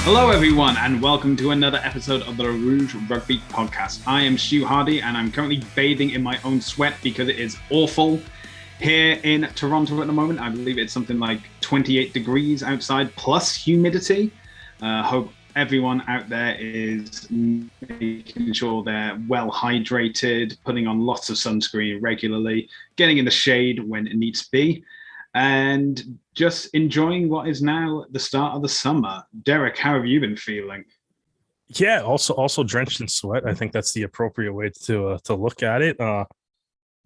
Hello, everyone, and welcome to another episode of the Rouge Rugby podcast. I am Stu Hardy, and I'm currently bathing in my own sweat because it is awful here in Toronto at the moment. I believe it's something like 28 degrees outside, plus humidity. Hope everyone out there is making sure they're well hydrated, putting on lots of sunscreen regularly, getting in the shade when it needs to be, and just enjoying what is now the start of the summer. Derek, how have you been feeling? Yeah, also drenched in sweat. I think that's the appropriate way to look at it.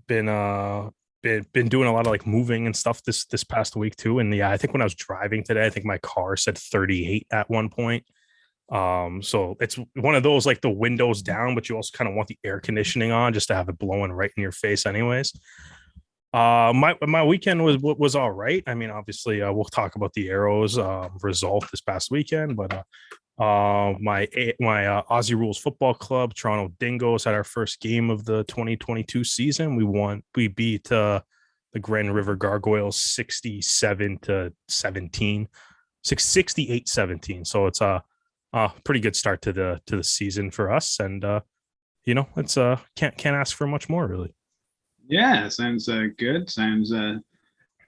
Been doing a lot of like moving and stuff this past week too. And yeah, I think when I was driving today, I think my car said 38 at one point. So it's one of those like the windows down, but you also kind of want the air conditioning on just to have it blowing right in your face, anyways. My weekend was all right. I mean, obviously, we'll talk about the Arrows result this past weekend, but my Aussie Rules Football Club, Toronto Dingoes, had our first game of the 2022 season. We beat the Grand River Gargoyles 67-17, 68-17. So it's a pretty good start to the season for us, and it's can't ask for much more, really. Yeah, sounds good. Sounds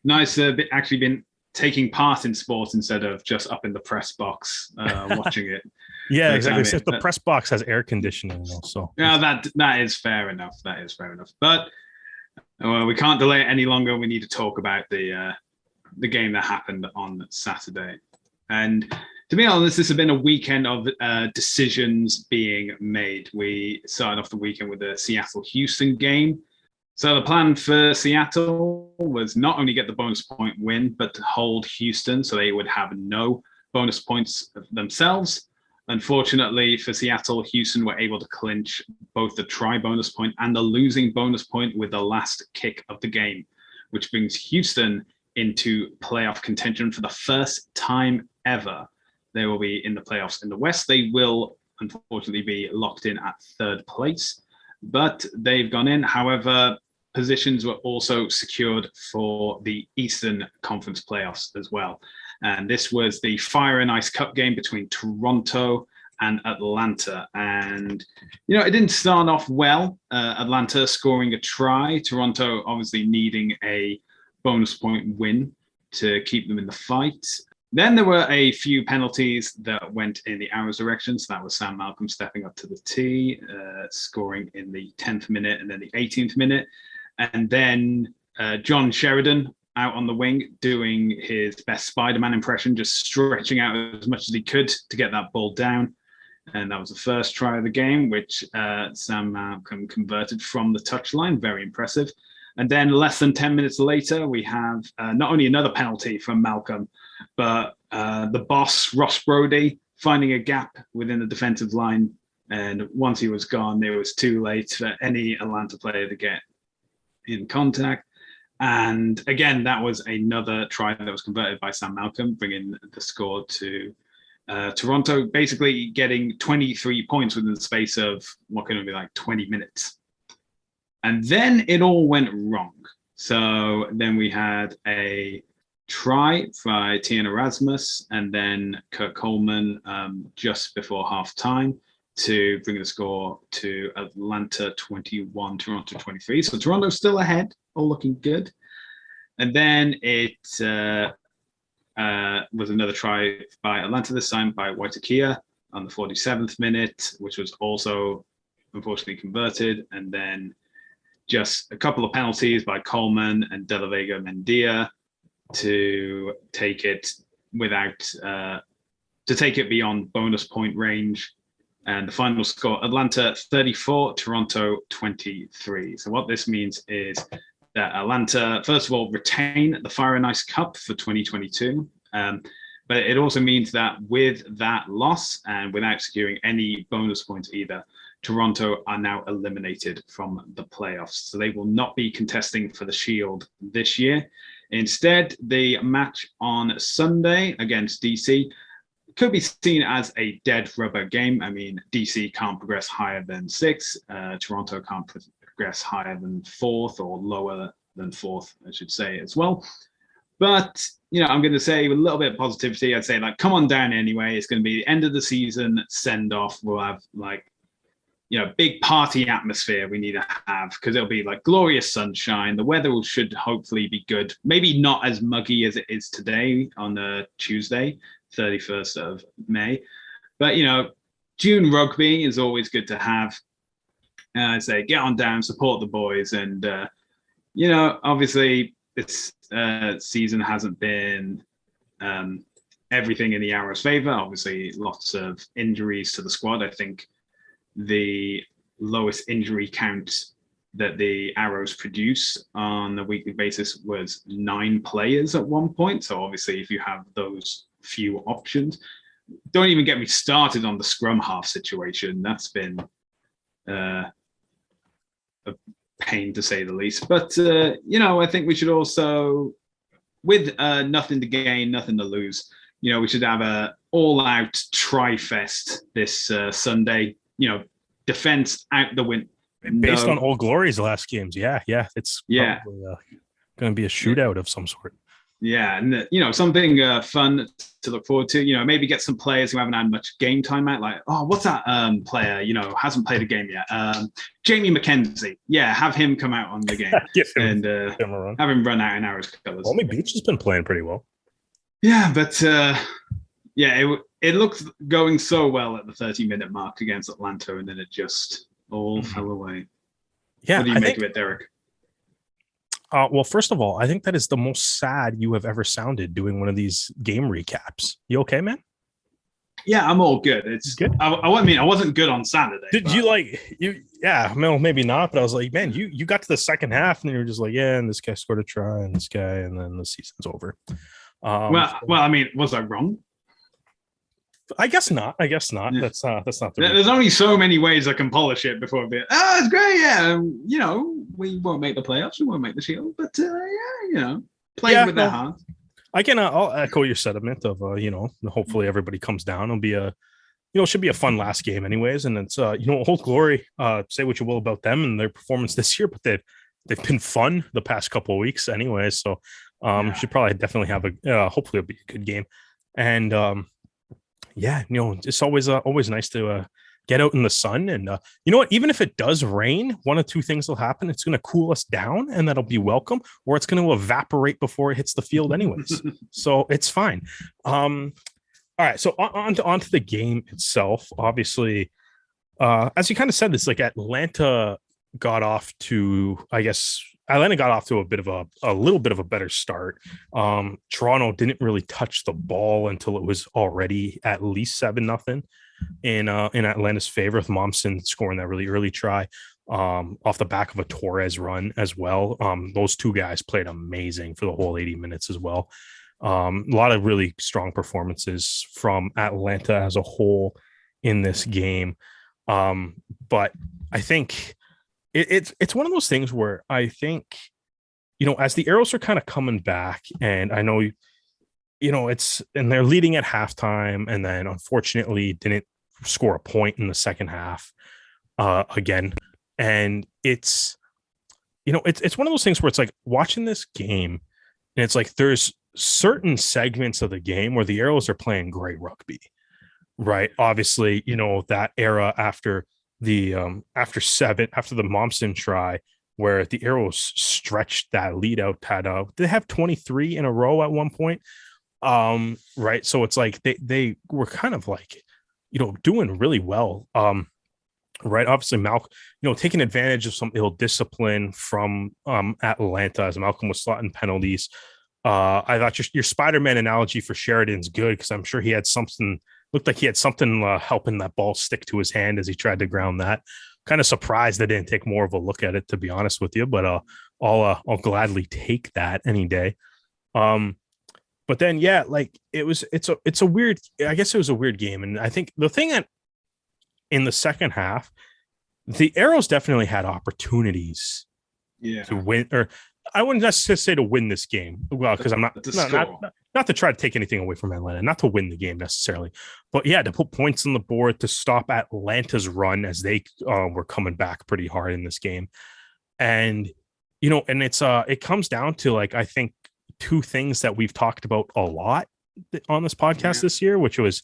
nice. Actually been taking part in sports instead of just up in the press box watching it. Yeah, exactly. Except the press box has air conditioning, so yeah, that is fair enough. That is fair enough. But we can't delay it any longer. We need to talk about the game that happened on Saturday. And to be honest, this has been a weekend of decisions being made. We started off the weekend with the Seattle-Houston game. So the plan for Seattle was not only get the bonus point win, but to hold Houston so they would have no bonus points themselves. Unfortunately for Seattle, Houston were able to clinch both the try bonus point and the losing bonus point with the last kick of the game, which brings Houston into playoff contention for the first time ever. They will be in the playoffs in the West. They will unfortunately be locked in at third place, but they've gone in. However, positions were also secured for the Eastern Conference playoffs as well. And this was the Fire and Ice Cup game between Toronto and Atlanta. And, it didn't start off well. Atlanta scoring a try, Toronto obviously needing a bonus point win to keep them in the fight. Then there were a few penalties that went in the Arrows' direction. So that was Sam Malcolm stepping up to the tee, scoring in the 10th minute and then the 18th minute. And then John Sheridan out on the wing doing his best Spider-Man impression, just stretching out as much as he could to get that ball down. And that was the first try of the game, which Sam Malcolm converted from the touchline. Very impressive. And then less than 10 minutes later, we have not only another penalty from Malcolm, but the boss, Ross Brody, finding a gap within the defensive line. And once he was gone, it was too late for any Atlanta player to get in contact. And again, that was another try that was converted by Sam Malcolm, bringing the score to Toronto, basically getting 23 points within the space of what can be like 20 minutes. And then it all went wrong. So then we had a try by Tian Erasmus and then Kurt Coleman just before half time to bring the score to Atlanta 21, Toronto 23. So Toronto's still ahead, all looking good. And then it was another try by Atlanta, this time by Waitakia on the 47th minute, which was also unfortunately converted. And then just a couple of penalties by Coleman and De La Vega Mendia to take it beyond bonus point range. And the final score, Atlanta 34, Toronto 23. So what this means is that Atlanta, first of all, retain the Fire and Ice Cup for 2022. But it also means that with that loss and without securing any bonus points either, Toronto are now eliminated from the playoffs. So they will not be contesting for the Shield this year. Instead, the match on Sunday against DC could be seen as a dead rubber game. I mean, DC can't progress higher than 6. Toronto can't progress higher than 4th or lower than 4th, I should say as well. But, I'm going to say with a little bit of positivity, I'd say, like, come on down anyway. It's going to be the end of the season send off. We'll have, like, big party atmosphere we need to have because it'll be like glorious sunshine. The weather should hopefully be good. Maybe not as muggy as it is today on Tuesday, 31st of May. But, June rugby is always good to have. I'd say get on down, support the boys. And, obviously this season hasn't been everything in the Arrows' favor. Obviously, lots of injuries to the squad. I think the lowest injury count that the Arrows produce on a weekly basis was 9 players at one point. So obviously, if you have those few options, don't even get me started on the scrum half situation. That's been a pain to say the least. But, I think we should also, with nothing to gain, nothing to lose, we should have a all-out tri-fest this Sunday. Defense out the window. Based on Old Glory's last games. Yeah. It's probably going to be a shootout of some sort. Yeah. And, something fun to look forward to, maybe get some players who haven't had much game time out. Like, what's that player, hasn't played a game yet? Jamie McKenzie. Yeah. Have him come out on the game and have him run out in Arrows colors. Only Beach has been playing pretty well. Yeah. But, it looked going so well at the 30-minute mark against Atlanta, and then it just all fell away. Yeah. What do you make of it, Derek? Well, first of all, I think that is the most sad you have ever sounded doing one of these game recaps. You okay, man? Yeah, I'm all good. It's good. I wasn't good on Saturday. Did you Yeah, well, maybe not. But I was like, man, you got to the second half and you were just like, yeah, and this guy scored a try, and this guy, and then the season's over. Was I wrong? I guess not. Yeah. That's not the There's only so many ways I can polish it before it's great. Yeah, we won't make the playoffs, we won't make the Shield, but play with their heart. I'll echo your sentiment of hopefully everybody comes down. It'll be it should be a fun last game anyways, and it's Old Glory. Say what you will about them and their performance this year, but they've been fun the past couple of weeks anyways. So should probably definitely have hopefully it'll be a good game, and it's always nice to get out in the sun. And you know what? Even if it does rain, one of two things will happen. It's going to cool us down, and that'll be welcome, or it's going to evaporate before it hits the field anyways. So it's fine. All right. So on to the game itself. Obviously, as you kind of said, this like Atlanta got off to a little bit of a better start. Toronto didn't really touch the ball until it was already at least 7-0 in Atlanta's favor, with Momsen scoring that really early try off the back of a Torres run as well. Those two guys played amazing for the whole 80 minutes as well. A lot of really strong performances from Atlanta as a whole in this game. But I think it's one of those things where I think, as the Arrows are kind of coming back, and I know, and they're leading at halftime, and then unfortunately didn't score a point in the second half again. And it's one of those things where it's like watching this game, and it's like there's certain segments of the game where the Arrows are playing great rugby, right? Obviously, that era after the Momsen try, where the Arrows stretched that lead out, they have 23 in a row at one point, right? So it's like they were kind of like doing really well, right? Obviously Malcolm, taking advantage of some ill discipline from Atlanta as Malcolm was slotting penalties. I thought your Spider-Man analogy for Sheridan's good, because I'm sure he had something. Looked like he had something helping that ball stick to his hand as he tried to ground that. Kind of surprised I didn't take more of a look at it, to be honest with you, but I'll gladly take that any day. But then, it's a weird, I guess it was a weird game. And I think the thing that in the second half, the Arrows definitely had opportunities to win, or I wouldn't necessarily say to win this game. Well, because I'm not to try to take anything away from Atlanta, not to win the game necessarily, but to put points on the board to stop Atlanta's run as they were coming back pretty hard in this game. And, and it comes down to, like, I think two things that we've talked about a lot on this podcast this year, which was,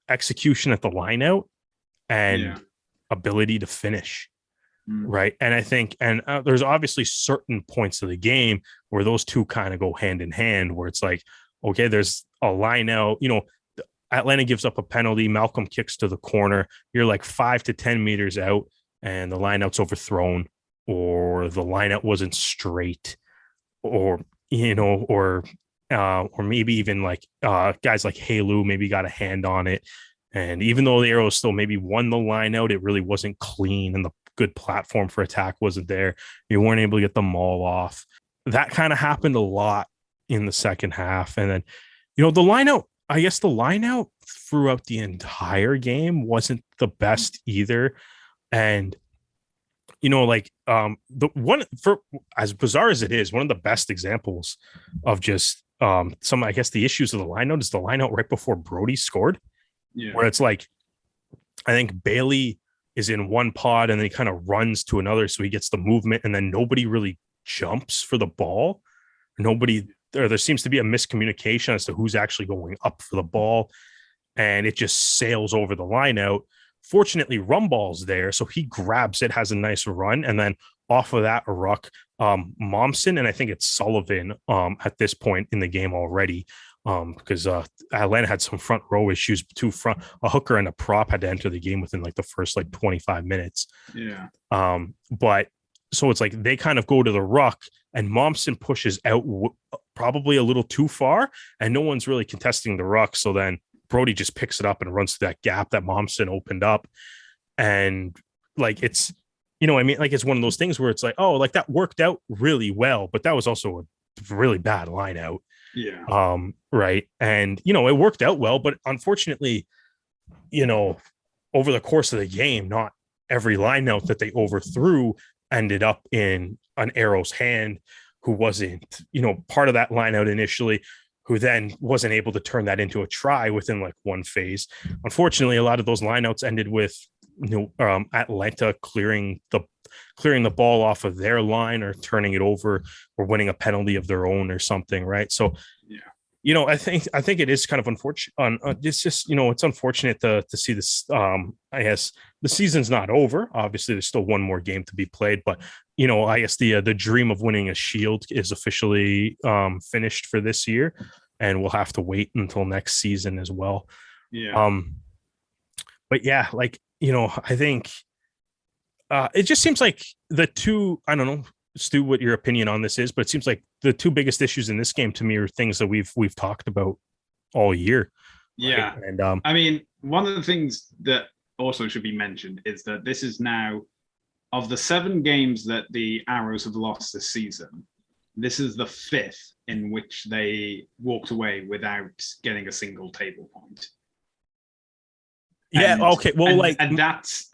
execution at the line out and ability to finish. Right. And I think, there's obviously certain points of the game where those two kind of go hand in hand, where it's like, okay, there's a line out, Atlanta gives up a penalty. Malcolm kicks to the corner. You're like 5 to 10 meters out and the line out's overthrown, or the line out wasn't straight, or maybe even like guys like Halu maybe got a hand on it. And even though the Arrows still maybe won the line out, it really wasn't clean and the good platform for attack wasn't there. You weren't able to get the maul off. That kind of happened a lot in the second half. And then, the line out, I guess the line out throughout the entire game wasn't the best either. And, the one, for as bizarre as it is, one of the best examples of just some, I guess, the issues of the line out is the line out right before Brody scored, where it's like, I think Bailey is in one pod and then he kind of runs to another. So he gets the movement and then nobody really jumps for the ball. There seems to be a miscommunication as to who's actually going up for the ball. And it just sails over the line out. Fortunately, Rumball's there. So he grabs it, has a nice run. And then off of that, a ruck, Momsen, and I think it's Sullivan at this point in the game already. Because Atlanta had some front row issues, a hooker and a prop had to enter the game within like the first 25 minutes. Yeah. But so it's like they kind of go to the ruck and Momsen pushes out probably a little too far and no one's really contesting the ruck. So then Brody just picks it up and runs to that gap that Momsen opened up. And it's, it's one of those things where it's like, oh, like that worked out really well, but that was also a really bad line out. Yeah. Right. And, it worked out well, but unfortunately, over the course of the game, not every line out that they overthrew ended up in an Arrow's hand, who wasn't, part of that line out initially, who then wasn't able to turn that into a try within one phase. Unfortunately, a lot of those lineouts ended with Atlanta clearing the ball off of their line or turning it over or winning a penalty of their own or something. Right. So, I think it is kind of unfortunate. It's just, it's unfortunate to see this. I guess the season's not over. Obviously, there's still one more game to be played, but I guess the dream of winning a Shield is officially finished for this year, and we'll have to wait until next season as well. Yeah. But yeah, I think it just seems like the two. I don't know, Stu, what your opinion on this is, but it seems like the two biggest issues in this game to me are things that we've talked about all year. Yeah. Right? And I mean, one of the things that also should be mentioned is that this is now, of the 7 games that the Arrows have lost this season, this is the 5th in which they walked away without getting a single table point. Yeah. Okay. Well, and that's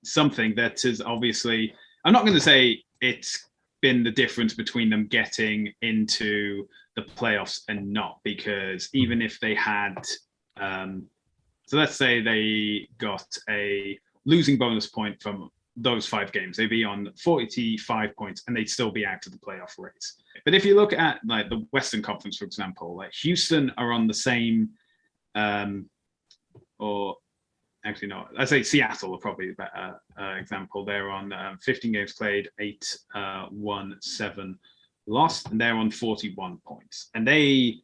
something that is obviously, I'm not going to say it's been the difference between them getting into the playoffs and not, because even if they had, so let's say they got a losing bonus point from those 5 games, they'd be on 45 points and they'd still be out of the playoff race. But if you look at the Western Conference, for example, Houston are on the same, or actually no, I'd say Seattle are probably a better example. They're on 15 games played, 8 won, 7 lost, and they're on 41 points. And they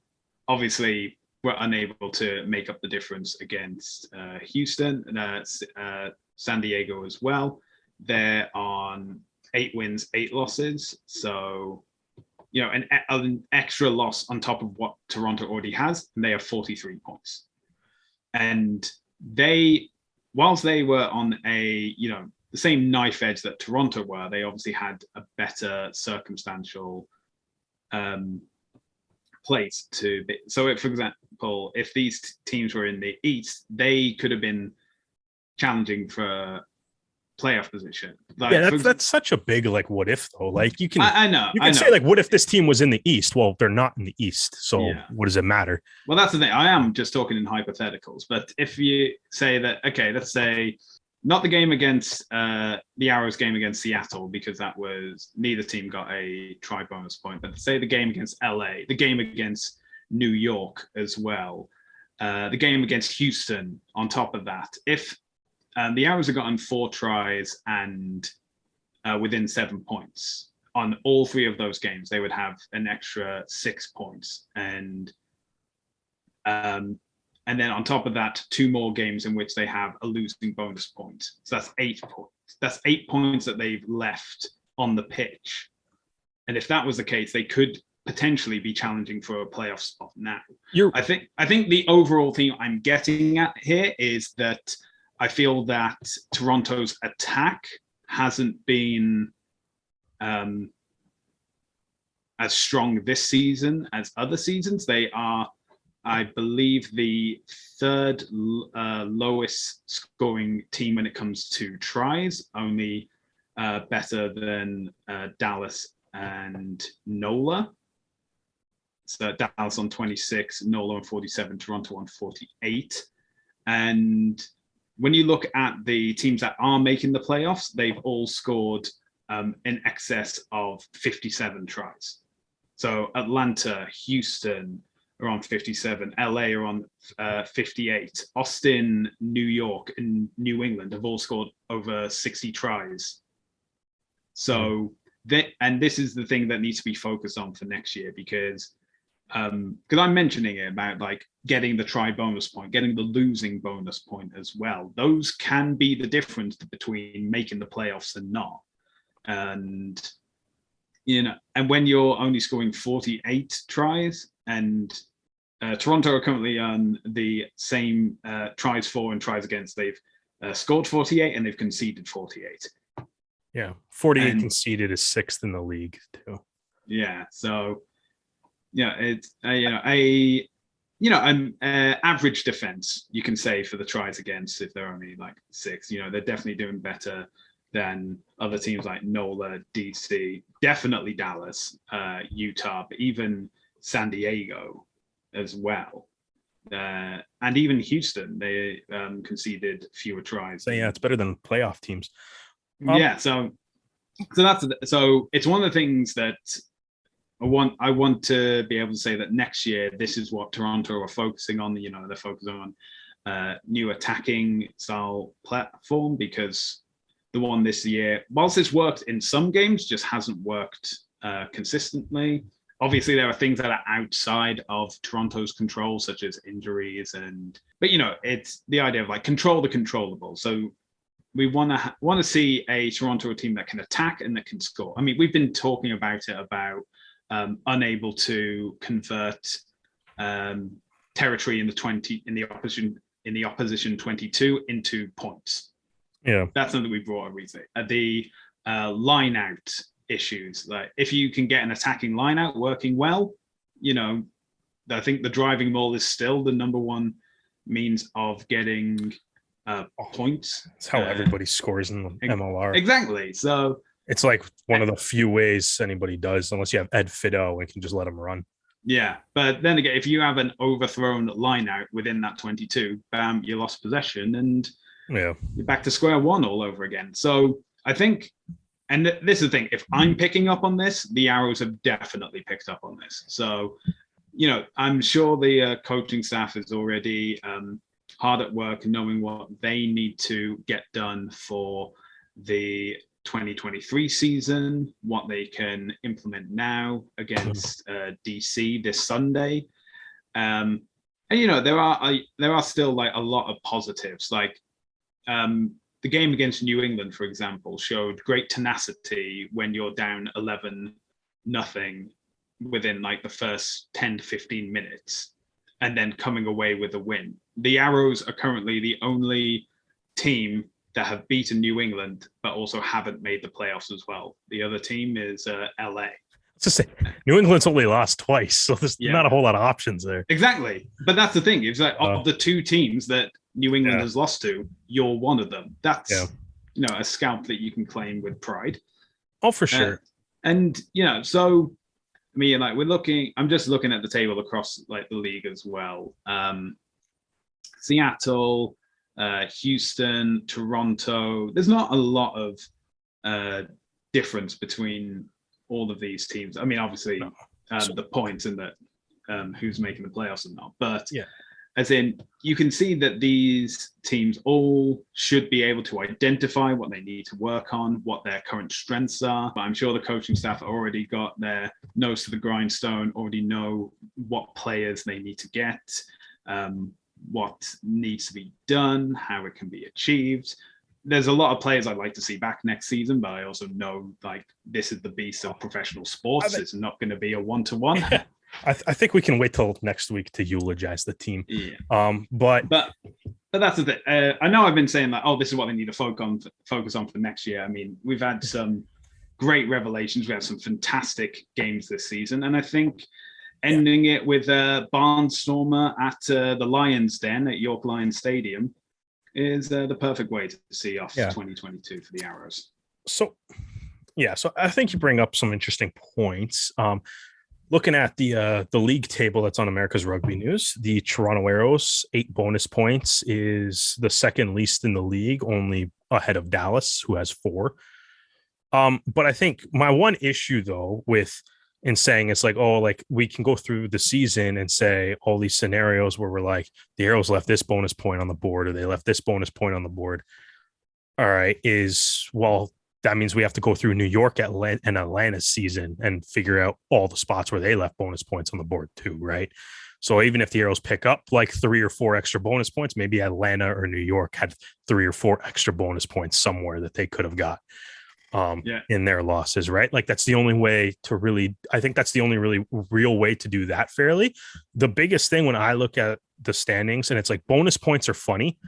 obviously were unable to make up the difference against Houston and San Diego as well. They're on 8 wins, 8 losses. So, an extra loss on top of what Toronto already has, and they have 43 points. And whilst they were on the same knife edge that Toronto were, they obviously had a better circumstantial place to be. So, for example, if these teams were in the East, they could have been challenging for playoff position. That's such a big what if though. You can I know. say what if this team was in the East? Well, they're not in the East, so what does it matter? Well, that's the thing. I am just talking in hypotheticals, but if you say that, okay, let's say not the game against the Arrows game against Seattle, because that was neither team got a try bonus point, but say the game against LA, the game against New York as well, the game against Houston on top of that. If the Arrows have gotten 4 tries and within 7 points on all 3 of those games, they would have an extra 6 points. And then on top of that, 2 more games in which they have a losing bonus point. So that's 8 points. That's 8 points that they've left on the pitch. And if that was the case, they could potentially be challenging for a playoff spot now. I think the overall thing I'm getting at here is that I feel that Toronto's attack hasn't been as strong this season as other seasons. They are, I believe, the 3rd lowest scoring team when it comes to tries, only better than Dallas and NOLA. So Dallas on 26, NOLA on 47, Toronto on 48. And when you look at the teams that are making the playoffs, they've all scored in excess of 57 tries. So Atlanta, Houston are on 57, LA are on 58, Austin, New York, and New England have all scored over 60 tries. So this is the thing that needs to be focused on for next year, because I'm mentioning it about like getting the try bonus point, getting the losing bonus point as well. Those can be the difference between making the playoffs and not. And and when you're only scoring 48 tries, and Toronto are currently on the same tries for and tries against, they've scored 48 and they've conceded 48. Yeah, 48 conceded is 6th in the league too. Yeah, so it's average defense, you can say, for the tries against, if they're only like 6. They're definitely doing better than other teams like NOLA, DC, definitely Dallas, Utah, but even San Diego as well. And even Houston, they conceded fewer tries. So yeah, it's better than playoff teams. So it's one of the things that I want to be able to say that next year, this is what Toronto are focusing on. They're focusing on new attacking style platform, because the one this year, whilst it's worked in some games, just hasn't worked consistently. Obviously, there are things that are outside of Toronto's control, such as injuries, but it's the idea of like control the controllable. So we want to see a Toronto team that can attack and that can score. I mean, we've been talking about unable to convert territory in the opposition 22 into points. Yeah, that's something we brought up recently. The line out issues, like if you can get an attacking line out working well, I think the driving maul is still the number one means of getting points. It's how everybody scores in the MLR. Exactly. So it's like one of the few ways anybody does, unless you have Ed Fido and can just let him run. Yeah, but then again, if you have an overthrown line out within that 22, bam, you lost possession, and you're back to square one all over again. So I think, and this is the thing, if I'm picking up on this, the Arrows have definitely picked up on this. So, I'm sure the coaching staff is already hard at work knowing what they need to get done for the 2023 season, what they can implement now against DC this Sunday. And there are still like a lot of positives. Like the game against New England, for example, showed great tenacity when you're down 11-0 within like the first 10 to 15 minutes, and then coming away with a win. The Arrows are currently the only team that have beaten New England, but also haven't made the playoffs as well. The other team is LA. To say, New England's only lost twice, so there's not a whole lot of options there. Exactly, but that's the thing. It's like of the 2 teams that New England has lost to, you're one of them. That's a scalp that you can claim with pride. Oh, for sure. And so I mean, like I'm just looking at the table across like the league as well. Seattle, Houston, Toronto. There's not a lot of difference between all of these teams. I mean, obviously, the points and that who's making the playoffs and not, but as in, you can see that these teams all should be able to identify what they need to work on, what their current strengths are. But I'm sure the coaching staff already got their nose to the grindstone, already know what players they need to get, what needs to be done, how it can be achieved. There's a lot of players I'd like to see back next season, but I also know like this is the beast of professional sports. It's not going to be a one-to-one. I think we can wait till next week to eulogize the team. Yeah. But that's the thing. I know I've been saying that, this is what they need to focus on for next year. I mean, we've had some great revelations. We have some fantastic games this season. And I think ending it with Barnstormer at the Lions Den at York Lions Stadium is the perfect way to see off 2022 for the Arrows. So I think you bring up some interesting points. Looking at the league table that's on America's Rugby News, the Toronto Arrows, 8 bonus points, is the second least in the league, only ahead of Dallas, who has 4. But I think my one issue, though, in saying it's like, we can go through the season and say all these scenarios where we're like, the Arrows left this bonus point on the board or they left this bonus point on the board. All right, that means we have to go through New York and Atlanta's season and figure out all the spots where they left bonus points on the board too, right? So even if the Arrows pick up like 3 or 4 extra bonus points, maybe Atlanta or New York had 3 or 4 extra bonus points somewhere that they could have got in their losses, right? Like that's the only way to really, I think that's the only really real way to do that fairly. The biggest thing when I look at the standings, and it's like bonus points are funny.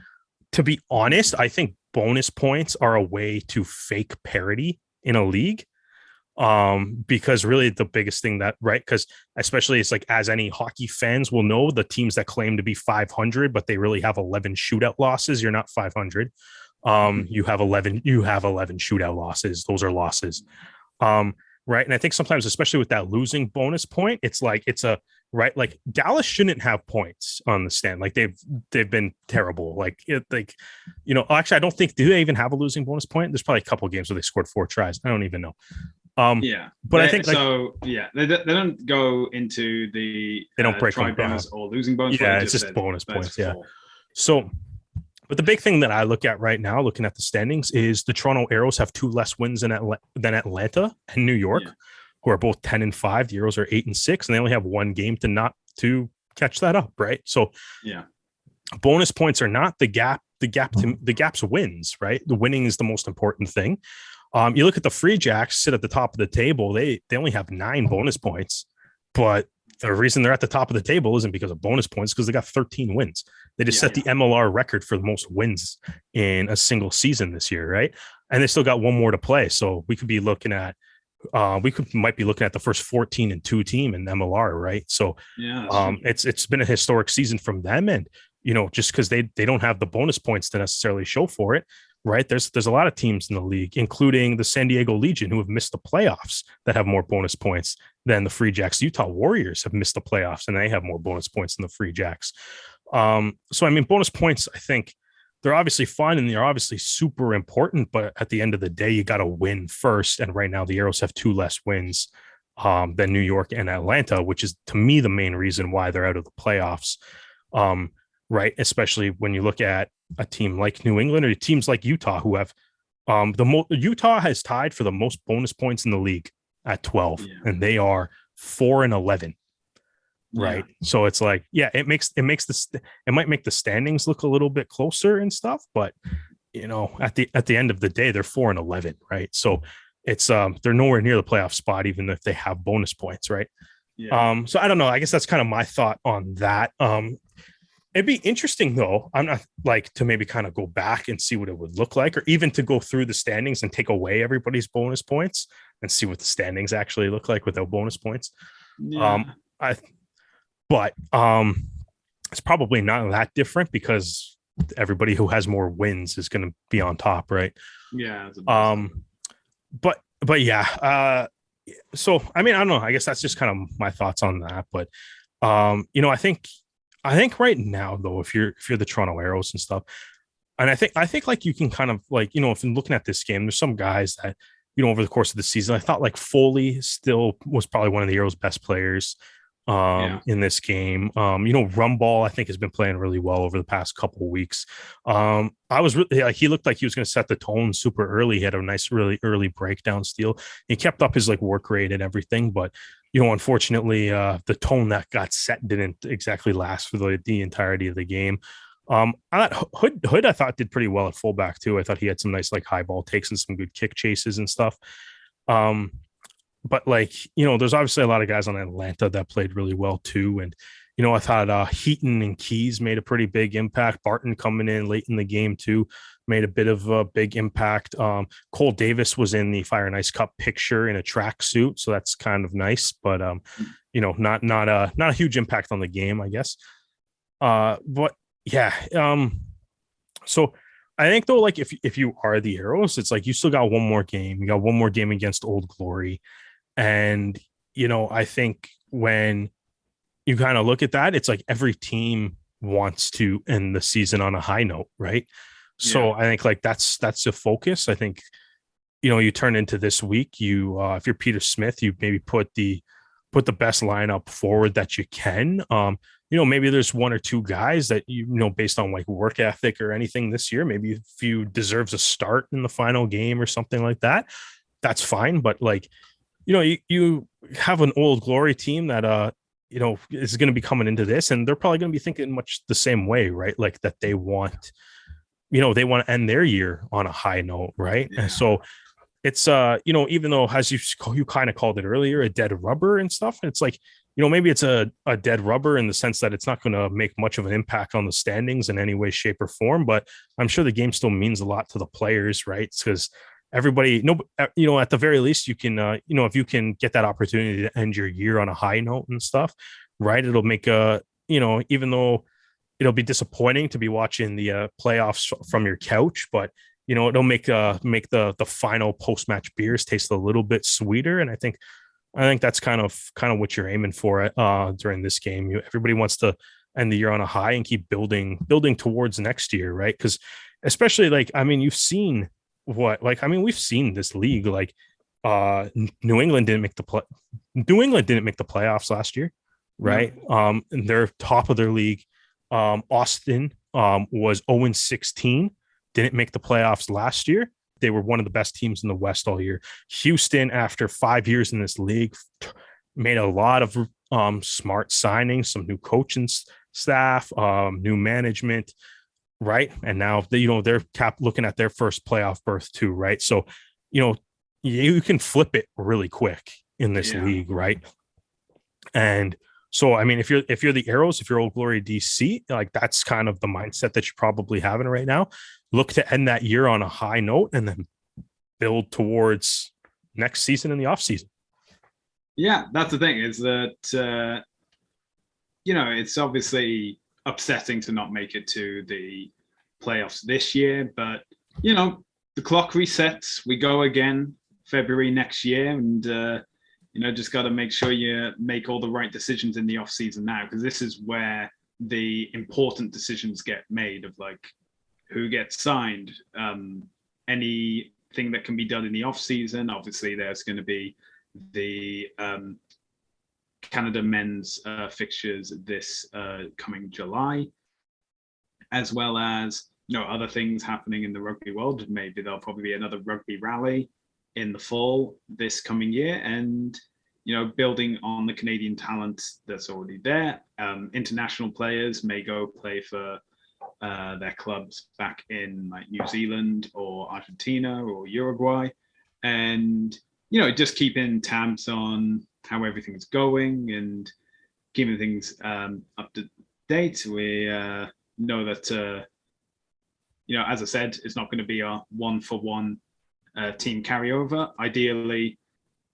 To be honest, I think bonus points are a way to fake parity in a league. Because really the biggest thing because especially it's like, as any hockey fans will know, the teams that claim to be 500, but they really have 11 shootout losses, you're not 500. You have 11 shootout losses. Those are losses. Right. And I think sometimes, especially with that losing bonus point, it's like, like Dallas shouldn't have points on the stand. Like they've been terrible. Actually, I don't think, do they even have a losing bonus point? There's probably a couple of games where they scored 4 tries. I don't even know. But I think they don't go into the they don't break try bonus or losing bonus. It's just bonus points. Yeah. So, but the big thing that I look at right now, looking at the standings, is the Toronto Arrows have 2 less wins than Atlanta and New York, who are both 10-5. The Arrows are 8-6, and they only have 1 game to catch that up, right? So, bonus points are not the gap. The gap's wins, right? The winning is the most important thing. You look at the Free Jacks sit at the top of the table. They only have 9 bonus points, but the reason they're at the top of the table isn't because of bonus points, because they got 13 wins. They just set the MLR record for the most wins in a single season this year, right? And they still got 1 more to play. So we could be looking at might be looking at the first 14-2 team in MLR, right? So it's been a historic season from them, and just because they don't have the bonus points to necessarily show for it, right? There's a lot of teams in the league, including the San Diego Legion, who have missed the playoffs, that have more bonus points than the Free Jacks. Utah Warriors have missed the playoffs, and they have more bonus points than the Free Jacks. So I mean, bonus points, I think they're obviously fun and they're obviously super important, but at the end of the day, you got to win first. And right now the Arrows have 2 less wins than New York and Atlanta, which is, to me, the main reason why they're out of the playoffs. Right. Especially when you look at a team like New England or teams like Utah, who have Utah has tied for the most bonus points in the league at 12, and they are 4-11. Right. So it's like, it might make the standings look a little bit closer and stuff, but at the end of the day, they're 4-11. Right. So it's they're nowhere near the playoff spot, even if they have bonus points. Right. So I don't know. I guess that's kind of my thought on that. It'd be interesting, though. I'm not to maybe kind of go back and see what it would look like, or even to go through the standings and take away everybody's bonus points and see what the standings actually look like without bonus points. But it's probably not that different, because everybody who has more wins is going to be on top, right? Yeah. But yeah. So I mean, I don't know. I guess that's just kind of my thoughts on that. But I think right now, though, if you're the Toronto Arrows and stuff, And I think like you can kind of like, if you're looking at this game, there's some guys that, over the course of the season, I thought like Foley still was probably one of the Arrows' best players Yeah. in this game. Rumball, I think, has been playing really well over the past couple of weeks. I was really like, he looked like he was going to set the tone super early. He had a nice, really early breakdown steal. He kept up his like work rate and everything, but unfortunately, the tone that got set didn't exactly last for the entirety of the game. I thought Hood I thought did pretty well at fullback too. I thought he had some nice like high ball takes and some good kick chases and stuff. Um, but like, there's obviously a lot of guys on Atlanta that played really well too. And, I thought Heaton and Keys made a pretty big impact. Barton coming in late in the game too made a bit of a big impact. Cole Davis was in the Fire and Ice Cup picture in a tracksuit, so that's kind of nice, but not a huge impact on the game, I guess. But yeah, so I think though, like if you are the Arrows, it's like you still got one more game. You got one more game against Old Glory. And, I think when you kind of look at that, it's like every team wants to end the season on a high note, right? So Yeah. I think like that's the focus. I think, you turn into this week, if you're Peter Smith, you maybe put the best lineup forward that you can. Maybe there's one or two guys that based on like work ethic or anything this year, maybe if you deserves a start in the final game or something like that, that's fine. But like, you have an Old Glory team that is going to be coming into this, and they're probably going to be thinking much the same way, right? Like that they want to end their year on a high note, right? Yeah. And so it's even though, as you kind of called it earlier, a dead rubber and stuff, it's like, maybe it's a dead rubber in the sense that it's not going to make much of an impact on the standings in any way, shape, or form, but I'm sure the game still means a lot to the players, right? Because everybody, no, at the very least, you can, if you can get that opportunity to end your year on a high note and stuff, right? It'll make even though it'll be disappointing to be watching the playoffs from your couch, but it'll make the final post match beers taste a little bit sweeter, and I think that's kind of what you're aiming for during this game. Everybody wants to end the year on a high and keep building towards next year, right? Because especially like, I mean, you've seen we've seen this league, like New England didn't make the playoffs last year, right? No. And they're top of their league. Austin was 0-16, didn't make the playoffs last year. They were one of the best teams in the West all year. Houston, after 5 years in this league, made a lot of smart signings, some new coaching staff, new management, right? And now they're looking at their first playoff berth too, right? So you can flip it really quick in this league, right? And so, I mean, if you're the Arrows, if you're Old Glory DC, like that's kind of the mindset that you're probably having right now. Look to end that year on a high note and then build towards next season in the off season. Yeah, that's the thing, is that it's obviously upsetting to not make it to the playoffs this year, but the clock resets. We go again February next year, and just got to make sure you make all the right decisions in the off season now, because this is where the important decisions get made of like who gets signed, anything that can be done in the off season. Obviously, there's going to be the Canada men's fixtures this coming July, as well as other things happening in the rugby world. Maybe there'll probably be another rugby rally in the fall this coming year, and building on the Canadian talent that's already there. International players may go play for their clubs back in like New Zealand or Argentina or Uruguay, and just keeping tabs on how everything's going and keeping things up to date. We know that as I said, it's not going to be a 1-for-1 team carryover. Ideally,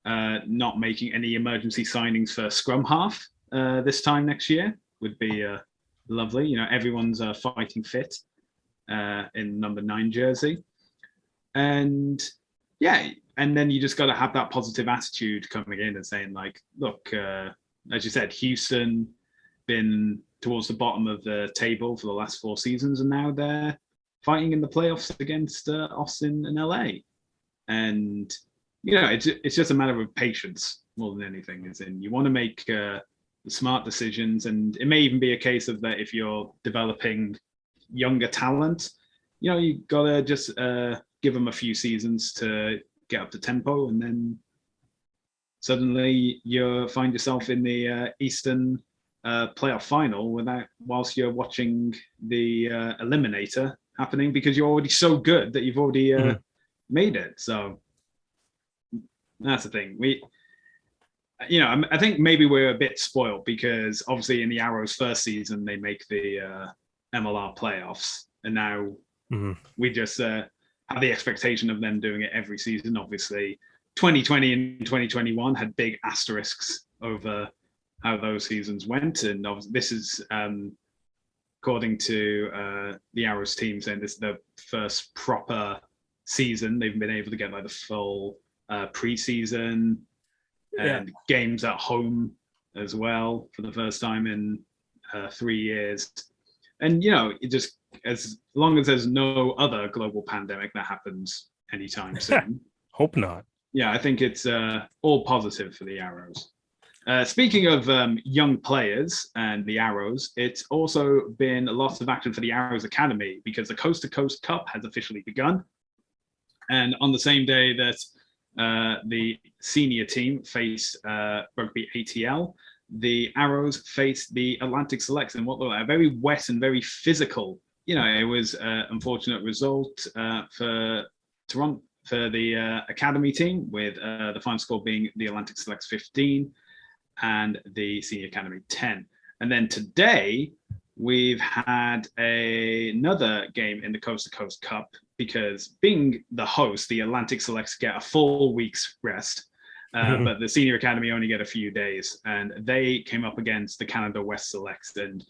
not making any emergency signings for scrum half this time next year would be lovely. Everyone's fighting fit in number 9 jersey, and and then you just got to have that positive attitude coming in and saying like, look, as you said, Houston been towards the bottom of the table for the last 4 seasons, and now they're fighting in the playoffs against Austin and LA. And, it's just a matter of patience more than anything. Is in you want to make the smart decisions. And it may even be a case of that if you're developing younger talent, you got to just give them a few seasons to get up to tempo. And then suddenly you find yourself in the Eastern playoff final whilst you're watching the eliminator happening, because you're already so good that you've already made it. So that's the thing. I think maybe we're a bit spoiled because obviously in the Arrows' first season they make the MLR playoffs, and now we just have the expectation of them doing it every season. Obviously 2020 and 2021 had big asterisks over how those seasons went, and this is according to the Arrows team saying this is the first proper season they've been able to get like the full preseason and games at home as well for the first time in 3 years. And it just, as long as there's no other global pandemic that happens anytime soon, hope not. Yeah, I think it's all positive for the Arrows. Speaking of young players and the Arrows, it's also been a lot of action for the Arrows Academy because the Coast to Coast Cup has officially begun. And on the same day that the senior team faced Rugby ATL, the Arrows faced the Atlantic Selects in what looked like a very wet and very physical. It was an unfortunate result for Toronto, for the Academy team, with the final score being the Atlantic Selects 15 and the Senior Academy 10. And then today, we've had another game in the Coast to Coast Cup, because being the host, the Atlantic Selects get a full week's rest, but the Senior Academy only get a few days, and they came up against the Canada West Selects. And,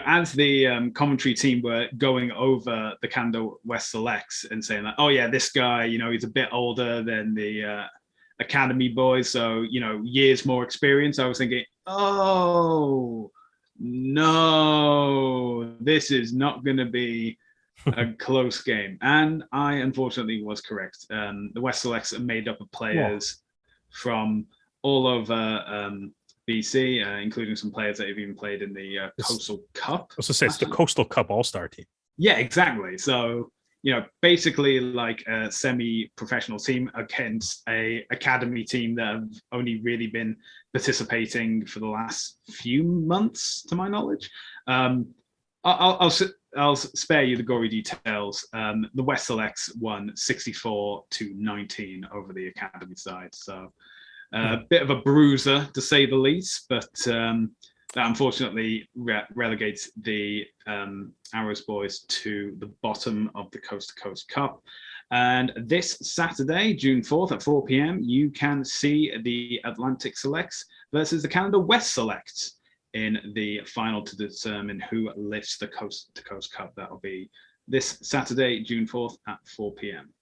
as the commentary team were going over the Canada West Selects and saying like, oh yeah, this guy, he's a bit older than the Academy boys, so, years more experience, I was thinking, oh, no, this is not going to be a close game. And I unfortunately was correct. The West Selects are made up of players from all over BC, including some players that have even played in the Coastal Cup. I was going to say, it's the Coastal Cup All-Star team. Yeah, exactly. So, basically like a semi-professional team against a academy team that have only really been participating for the last few months, to my knowledge. I'll spare you the gory details. The West Selects won 64-19 over the Academy side. So a bit of a bruiser, to say the least, but that unfortunately relegates the Arrows boys to the bottom of the Coast to Coast Cup. And this Saturday, June 4th at 4 p.m, you can see the Atlantic Selects versus the Canada West Selects in the final to determine who lifts the Coast to Coast Cup. That'll be this Saturday, June 4th at 4 p.m.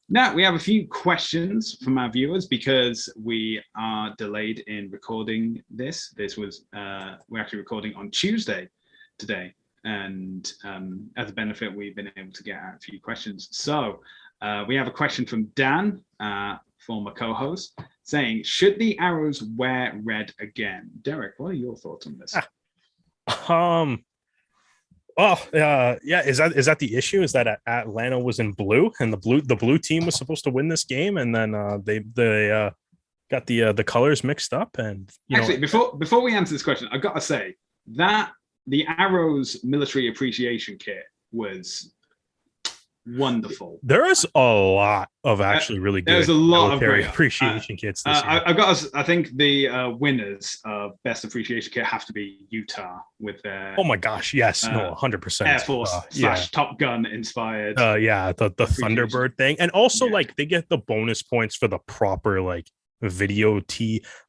Now, we have a few questions from our viewers because we are delayed in recording this. We're actually recording on Tuesday today. And as a benefit, we've been able to get out a few questions. So we have a question from Dan, former co-host, saying, should the Arrows wear red again? Derek, what are your thoughts on this? Yeah, is that the issue? Is that Atlanta was in blue and the blue team was supposed to win this game, and then they got the colors mixed up? And actually, before we answer this question, I've got to say that the Arrows military appreciation kit was wonderful. There is a lot of actually really good. There's a lot of great appreciation kits this year. I think the winners of best appreciation kit have to be Utah with their. Oh my gosh! Yes, no, 100%. Air Force / Top Gun inspired. The Thunderbird thing, and also like they get the bonus points for the proper like video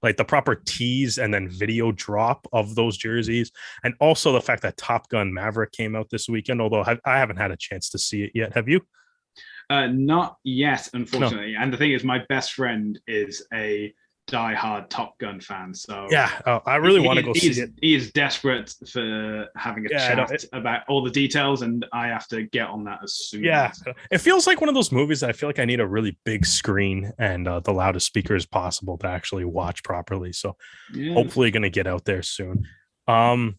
like the proper tease and then video drop of those jerseys, and also the fact that Top Gun Maverick came out this weekend, although I haven't had a chance to see it yet. Have you? Not yet, unfortunately. No. And the thing is, my best friend is a diehard Top Gun fan. So Yeah, I really want to go see it. He is desperate for having a chat about all the details, and I have to get on that as soon as. It feels like one of those movies that I feel like I need a really big screen and the loudest speakers possible to actually watch properly. So hopefully going to get out there soon. I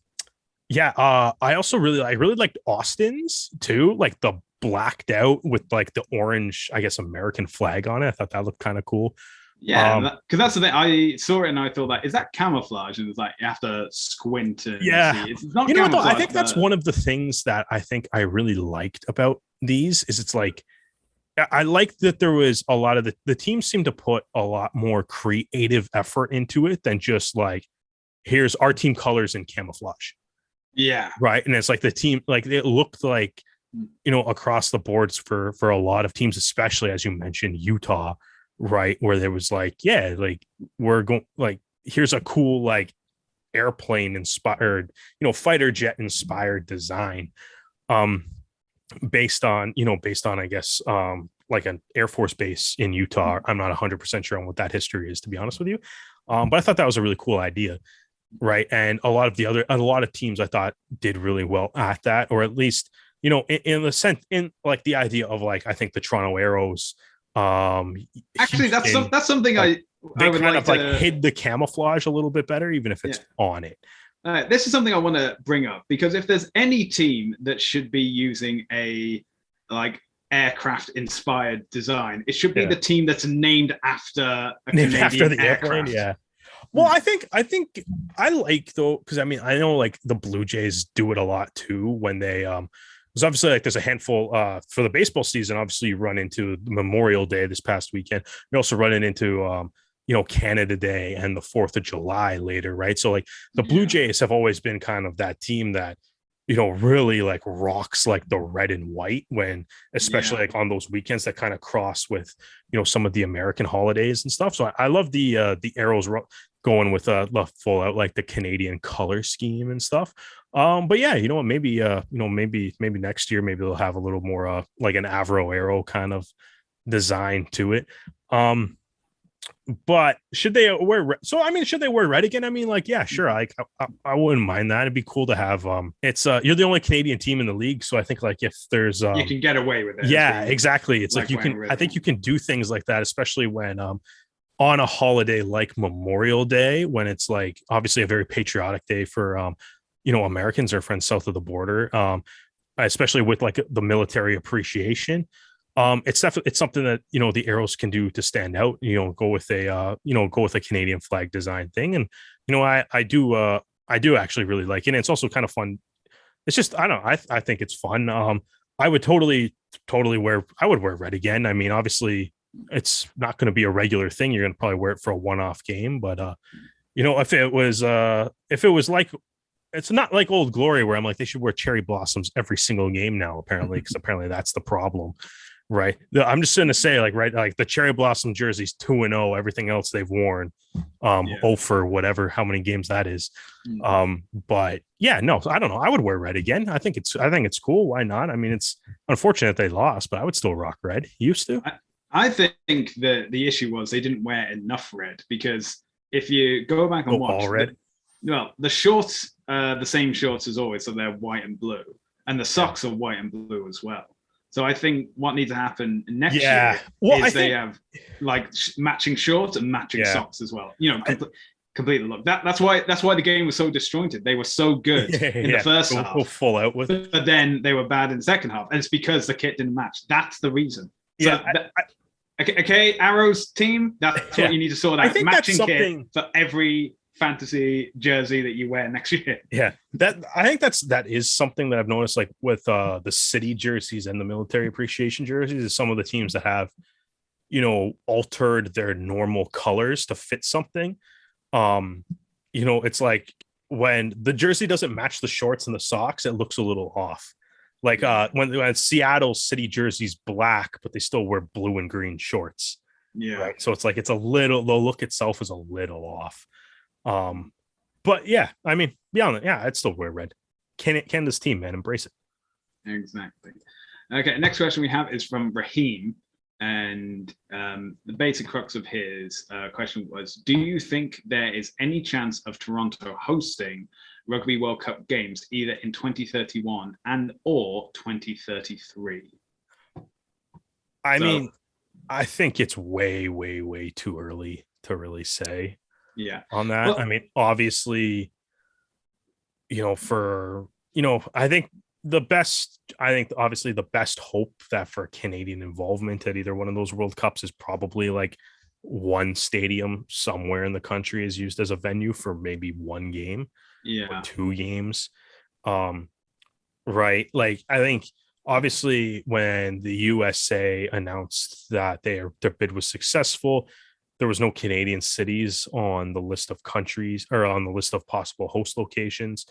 also really liked Austin's too, like the blacked out with like the orange, I guess, American flag on it. I thought that looked kind of cool. Yeah, because that's the thing. I saw it and I thought, like, is that camouflage? And it's like you have to squint and see. It's not. I think that's one of the things that I think I really liked about these is it's like I like that there was a lot of the team seemed to put a lot more creative effort into it than just like, here's our team colors and camouflage. Yeah. Right. And it's like the team, like it looked like, across the boards for a lot of teams, especially as you mentioned, Utah, right, where there was like, we're going, like, here's a cool like airplane inspired, fighter jet inspired design, based on I guess like an Air Force base in Utah. I'm not 100% sure on what that history is, to be honest with you, but I thought that was a really cool idea, right? And a lot of teams I thought did really well at that, or at least in the sense, in like the idea of like, I think the Toronto Arrows, actually that's something like, I they would kind like of like hid the camouflage a little bit better, even if it's on it. This is something I want to bring up, because if there's any team that should be using a like aircraft inspired design, it should be the team that's named after a Canadian aircraft. Yeah. Well, I think I like, though, because I mean, I know like the Blue Jays do it a lot too when they because obviously like there's a handful for the baseball season. Obviously, you run into Memorial Day this past weekend. You're also running into Canada Day and the 4th of July later, right? So like the Blue Jays have always been kind of that team that really like rocks like the red and white, when especially like on those weekends that kind of cross with some of the American holidays and stuff. So I love the Arrows going with the full out like the Canadian color scheme and stuff. But yeah, you know what, maybe maybe next year maybe they'll have a little more like an Avro Arrow kind of design to it. But should they wear should they wear red again? I mean, like, yeah, sure, like I wouldn't mind that. It'd be cool to have it's you're the only Canadian team in the league, so I think like if there's you can get away with it. Yeah, exactly. It's like you can I think you can do things like that, especially when on a holiday like Memorial Day, when it's like obviously a very patriotic day for Americans or friends south of the border, especially with like the military appreciation. It's definitely, it's something that the Arrows can do to stand out. Go with a Canadian flag design thing, and I do actually really like it. And it's also kind of fun. It's just I don't know. I think it's fun. I would totally wear red again. I mean, obviously, it's not going to be a regular thing. You're going to probably wear it for a one-off game, but if it was like, it's not like Old Glory where I'm like they should wear cherry blossoms every single game now, apparently, because apparently that's the problem. Right. I'm just going to say like the cherry blossom jerseys 2-0, everything else they've worn 0 for whatever, how many games that is. But yeah, no, I don't know. I would wear red again. I think it's cool. Why not? I mean, it's unfortunate they lost, but I would still rock red. You used to? I think that the issue was they didn't wear enough red, because if you go back and watch all red. The shorts the same shorts as always, so they're white and blue, and the socks are white and blue as well. So I think what needs to happen next year is they have like matching shorts and matching socks as well. Completely look. That's why the game was so disjointed. They were so good in the first half, go full out with it, but then they were bad in the second half, and it's because the kit didn't match. That's the reason. So, okay, Arrows team. That's what you need to sort out. I think matching kit for every fantasy jersey that you wear next year. Yeah, I think that is something that I've noticed, like with the city jerseys and the military appreciation jerseys, is some of the teams that have altered their normal colors to fit something. It's like when the jersey doesn't match the shorts and the socks, it looks a little off. Like when Seattle city jersey's black, but they still wear blue and green shorts. Yeah, right? So it's like the look itself is a little off. But yeah, I mean, I'd still wear red. Canada's team, man, embrace it. Exactly. Okay, next question we have is from Raheem. And the basic crux of his question was, do you think there is any chance of Toronto hosting Rugby World Cup games either in 2031 and or 2033? I mean, I think it's way, way, way too early to really say on that. Well, I mean, obviously, I think obviously the best hope that for Canadian involvement at either one of those World Cups is probably like one stadium somewhere in the country is used as a venue for maybe one game or two games. Right. Like, I think obviously when the USA announced that their bid was successful, there was no Canadian cities on the list of countries or on the list of possible host locations.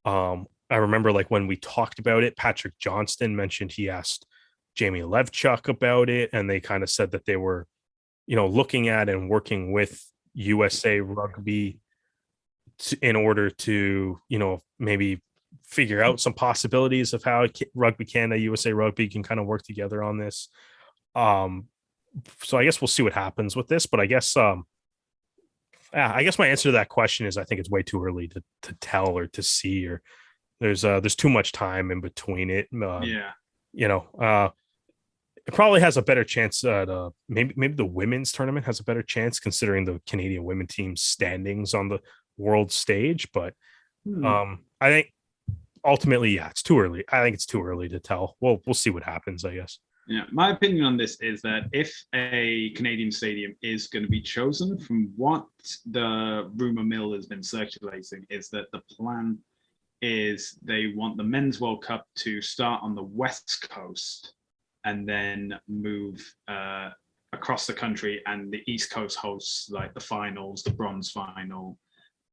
I remember like when we talked about it, Patrick Johnston mentioned he asked Jamie Levchuk about it, and they kind of said that they were, looking at and working with USA Rugby in order to, maybe figure out some possibilities of how Rugby Canada, USA Rugby can kind of work together on this. So I guess we'll see what happens with this, but I guess my answer to that question is I think it's way too early to tell or to see, or there's too much time in between it. It probably has a better chance at maybe the women's tournament has a better chance considering the Canadian women team's standings on the world stage. But I think ultimately, it's too early. I think it's too early to tell. We'll see what happens, I guess. Yeah, my opinion on this is that if a Canadian stadium is going to be chosen, from what the rumor mill has been circulating, is that the plan is they want the Men's World Cup to start on the West Coast and then move across the country, and the East Coast hosts like the finals, the bronze final,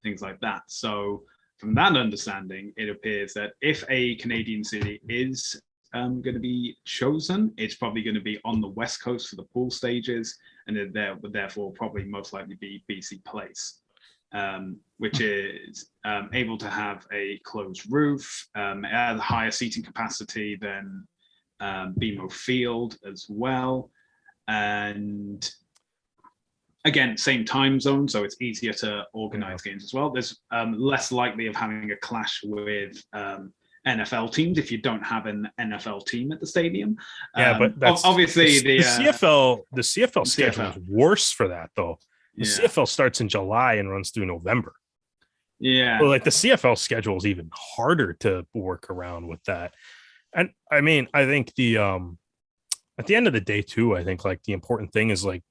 things like that. So from that understanding, it appears that if a Canadian city is going to be chosen, it's probably going to be on the West Coast for the pool stages, and there would therefore probably most likely be BC Place, which is able to have a closed roof, it has a higher seating capacity than BMO Field as well, and again, same time zone, so it's easier to organize games as well. There's less likely of having a clash with NFL teams if you don't have an NFL team at the stadium. But that's obviously the CFL schedule is worse for that though. The CFL starts in July and runs through November. Yeah. Well, like the CFL schedule is even harder to work around with that. And I mean, I think the at the end of the day too, I think like the important thing is like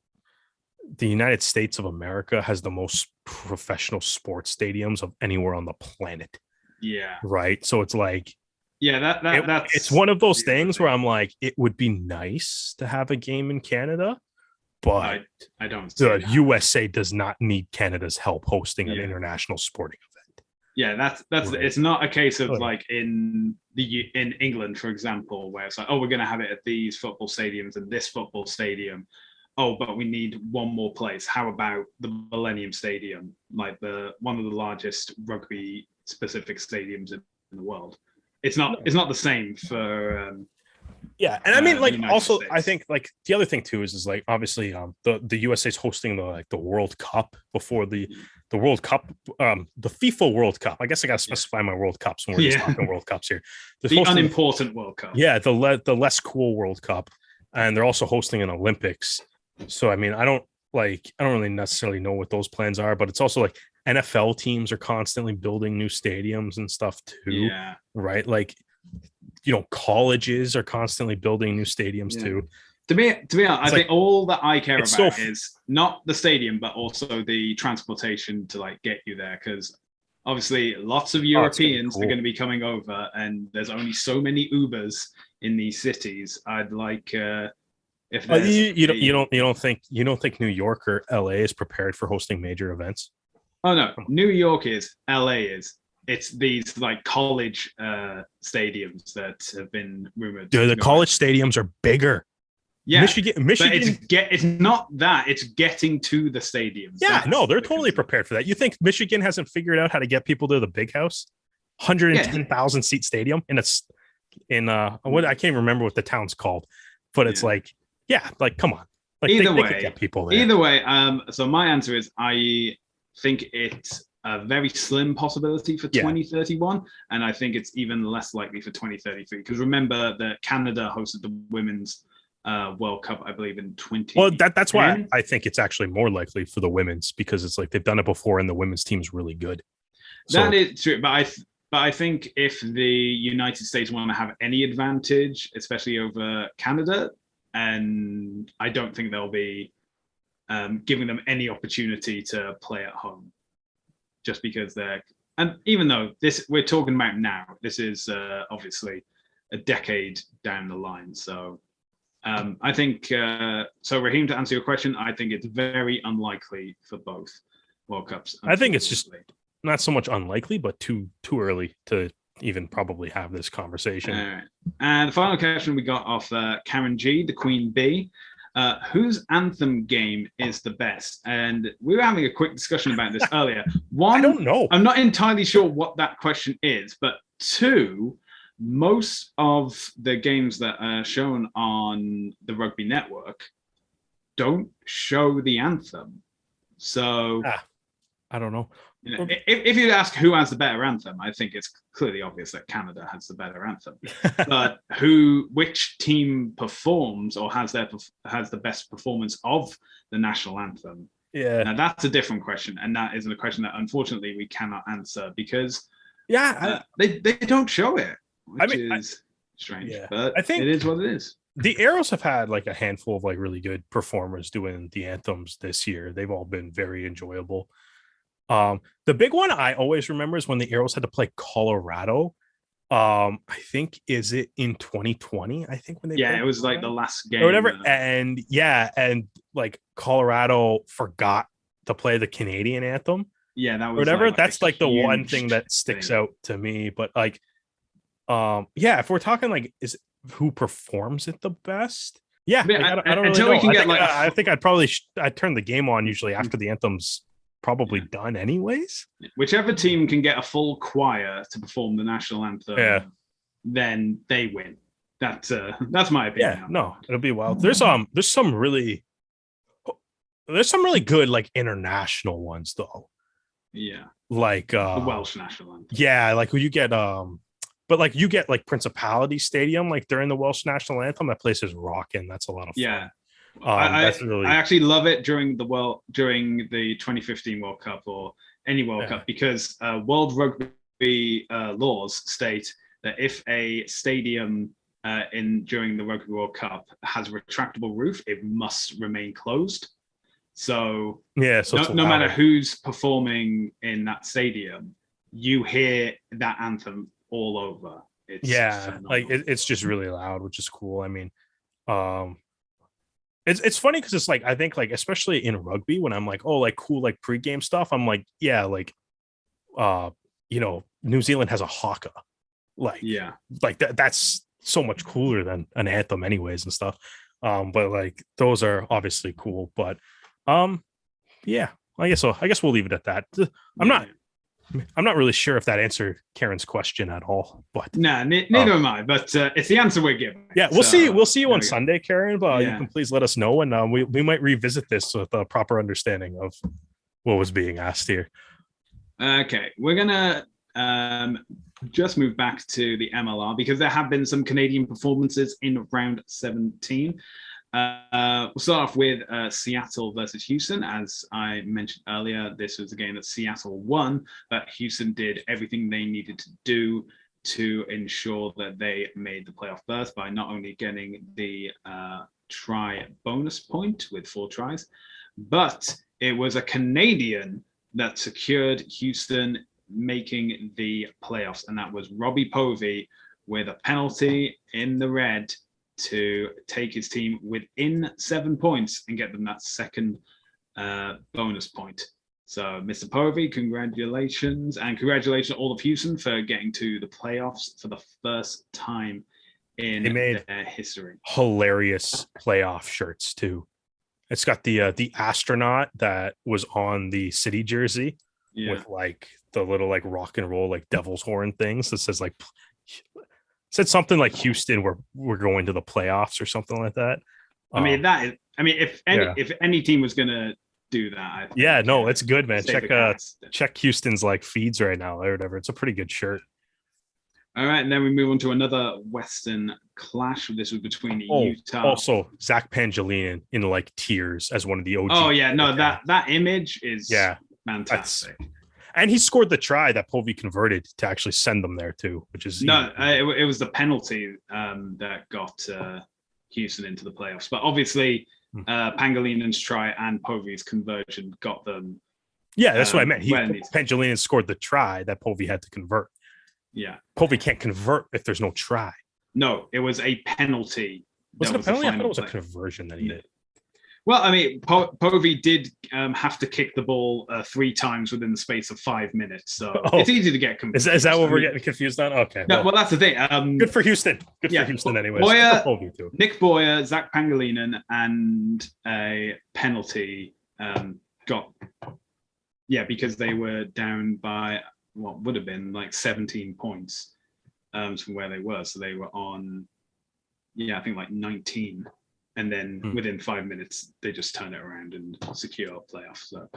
the United States of America has the most professional sports stadiums of anywhere on the planet. Yeah. Right. So it's like, that's it's one of those things where I'm like, it would be nice to have a game in Canada, but I don't. The USA does not need Canada's help hosting an international sporting event. Yeah, that's right. It's not a case of like in England, for example, where it's like, oh, we're going to have it at these football stadiums and this football stadium. Oh, but we need one more place. How about the Millennium Stadium, like one of the largest rugby specific stadiums in the world? It's not the same for and I mean like also States. I think like the other thing too is like obviously the USA's hosting the World Cup before the World Cup, the FIFA World Cup. I guess I got to specify my World Cups when we're just talking World Cups here. The unimportant World Cup. Yeah, the less cool World Cup, and they're also hosting an Olympics. So I mean, I don't really necessarily know what those plans are, but it's also like NFL teams are constantly building new stadiums and stuff too. Yeah. Right. Like, colleges are constantly building new stadiums too. To be honest, I think all that I care about is not the stadium, but also the transportation to like get you there. Because obviously lots of Europeans are going to be coming over, and there's only so many Ubers in these cities. I'd like if you don't think New York or LA is prepared for hosting major events? Oh no, New York is, LA is. It's these like college stadiums that have been rumored. Dude, the college stadiums are bigger. Yeah, Michigan. But it's not that. It's getting to the stadiums. Yeah, no, they're totally prepared for that. You think Michigan hasn't figured out how to get people to the big house? 110,000 seat stadium, and it's in what I can't remember what the town's called, but it's like Yeah, like come on. Like Either they could way, get people there. either way. So my answer is I think it's a very slim possibility for Yeah. 2031, and I think it's even less likely for 2033. Because remember that Canada hosted the women's World Cup, I believe, in 20. Well, that's why I think it's actually more likely for the women's, because it's like they've done it before and the women's team's really good. That is true, but I think if the United States want to have any advantage, especially over Canada, and I don't think they'll be giving them any opportunity to play at home, just because they're. And even though this we're talking about now, this is obviously a decade down the line. So I think so. Raheem, to answer your question, I think it's very unlikely for both World Cups. I think it's just not so much unlikely, but too early to even probably have this conversation. All right. And the final question we got off Karen G, the Queen Bee. Whose anthem game is the best? And we were having a quick discussion about this earlier. One, I don't know. I'm not entirely sure what that question is, but two, most of the games that are shown on the Rugby Network don't show the anthem. So I don't know. You know, if you ask who has the better anthem, I think it's clearly obvious that Canada has the better anthem. But which team performs or has the best performance of the national anthem? Yeah, now that's a different question, and that isn't a question that unfortunately we cannot answer because they don't show it, which is strange. Yeah. But I think it is what it is. The Arrows have had like a handful of like really good performers doing the anthems this year. They've all been very enjoyable. The big one I always remember is when the Arrows had to play Colorado. I think is it in 2020? I think when they it was like the last game or whatever. And like Colorado forgot to play the Canadian anthem. Yeah, that was whatever. Like that's like the one thing that sticks out to me. But like, if we're talking like is who performs it the best? Yeah, I don't really know. I think I'd turn the game on usually after the anthem's probably done anyways. Whichever team can get a full choir to perform the national anthem, then they win. That's my opinion. Yeah, no, it'll be wild. There's some really good like international ones though. Yeah, like the Welsh national anthem. Yeah, like you get but like you get like Principality Stadium like during the Welsh national anthem. That place is rocking. That's a lot of fun. Yeah. I actually love it during the 2015 World Cup or any World Cup because World Rugby laws state that if a stadium during the Rugby World Cup has a retractable roof, it must remain closed. So no matter who's performing in that stadium, you hear that anthem all over. It's like it's just really loud, which is cool. I mean, It's funny because it's like I think like especially in rugby when I'm like, oh, like cool like pregame stuff, I'm like, yeah, like New Zealand has a haka. Like that's so much cooler than an anthem anyways and stuff. But like those are obviously cool. But I guess so. I guess we'll leave it at that. I'm not really sure if that answered Karen's question at all, but neither am I. But it's the answer we're giving. Yeah, we'll see. We'll see you on Sunday, Karen. But you can please let us know, and we might revisit this with a proper understanding of what was being asked here. Okay, we're gonna just move back to the MLR because there have been some Canadian performances in round 17. We'll start off with Seattle versus Houston. As I mentioned earlier, this was a game that Seattle won, but Houston did everything they needed to do to ensure that they made the playoff berth by not only getting the try bonus point with 4 tries, but it was a Canadian that secured Houston making the playoffs, and that was Robbie Povey with a penalty in the red to take his team within 7 points and get them that second bonus point. So, Mr. Povey, congratulations, and congratulations all of Houston for getting to the playoffs for the first time in their history. Hilarious playoff shirts too. It's got the astronaut that was on the city jersey with like the little like rock and roll like devil's horn things that says like said something like Houston we're going to the playoffs or something like that. I mean, if any team was gonna do that, I think, no, it's good, man. save Check Houston's like feeds right now or whatever. It's a pretty good shirt. All right, and then we move on to another Western clash. This was between Utah. Also, Zach Pangilinan in like tears as one of the OG. Oh yeah, no, that image is fantastic. And he scored the try that Povey converted to actually send them there too, which is it was the penalty that got Houston into the playoffs. But obviously, Pangalinan's try and Povey's conversion got them. Yeah, that's what I meant. Pangilinan scored the try that Povey had to convert. Yeah, Povey can't convert if there's no try. No, it was a penalty. Was it a penalty? I thought it was a conversion that he did. Well, I mean, Povey did have to kick the ball 3 times within the space of 5 minutes, so it's easy to get confused. Is that what we're getting confused on? Okay. No, well, that's the thing. Good for Houston. Good for Houston, anyways. Nick Boyer, Zach Pangilinan, and a penalty because they were down by what would have been like 17 points from where they were. So they were on, I think like 19. And then within 5 minutes, they just turn it around and secure a playoff. So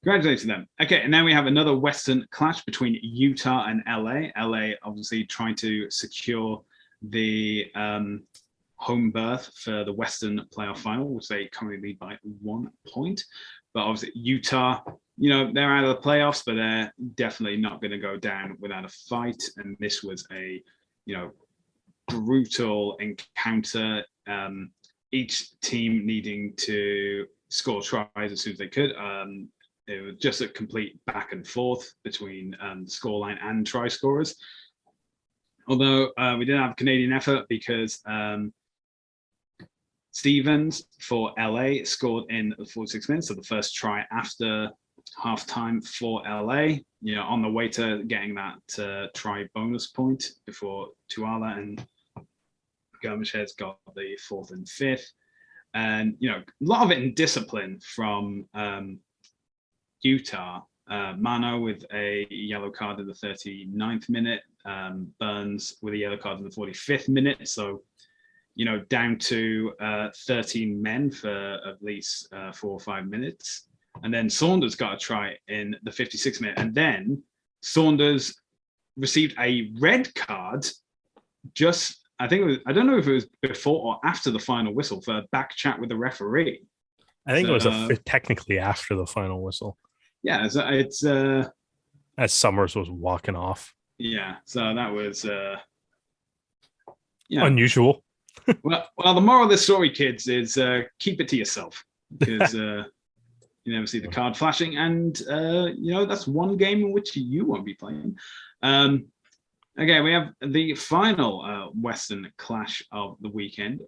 congratulations to them. Okay, and now we have another Western clash between Utah and LA. LA obviously trying to secure the home berth for the Western playoff final, which they currently lead by 1 point. But obviously Utah, they're out of the playoffs, but they're definitely not going to go down without a fight. And this was a, brutal encounter. Each team needing to score tries as soon as they could. It was just a complete back and forth between the scoreline and try scorers. Although we didn't have a Canadian effort because Stevens for LA scored in the 46 minutes, so the first try after halftime for LA, on the way to getting that try bonus point before Tuala and Germishes got the 4th and 5th. And, a lot of it in discipline from Utah. Mano with a yellow card in the 39th minute, Burns with a yellow card in the 45th minute. So, down to 13 men for at least 4 or 5 minutes. And then Saunders got a try in the 56th minute. And then Saunders received a red card I don't know if it was before or after the final whistle for a back chat with the referee. I think it was technically after the final whistle. Yeah, it's as Summers was walking off. Yeah, so that was unusual. well, the moral of this story, kids, is keep it to yourself because you never see the card flashing, and that's one game in which you won't be playing. Okay, we have the final Western clash of the weekend,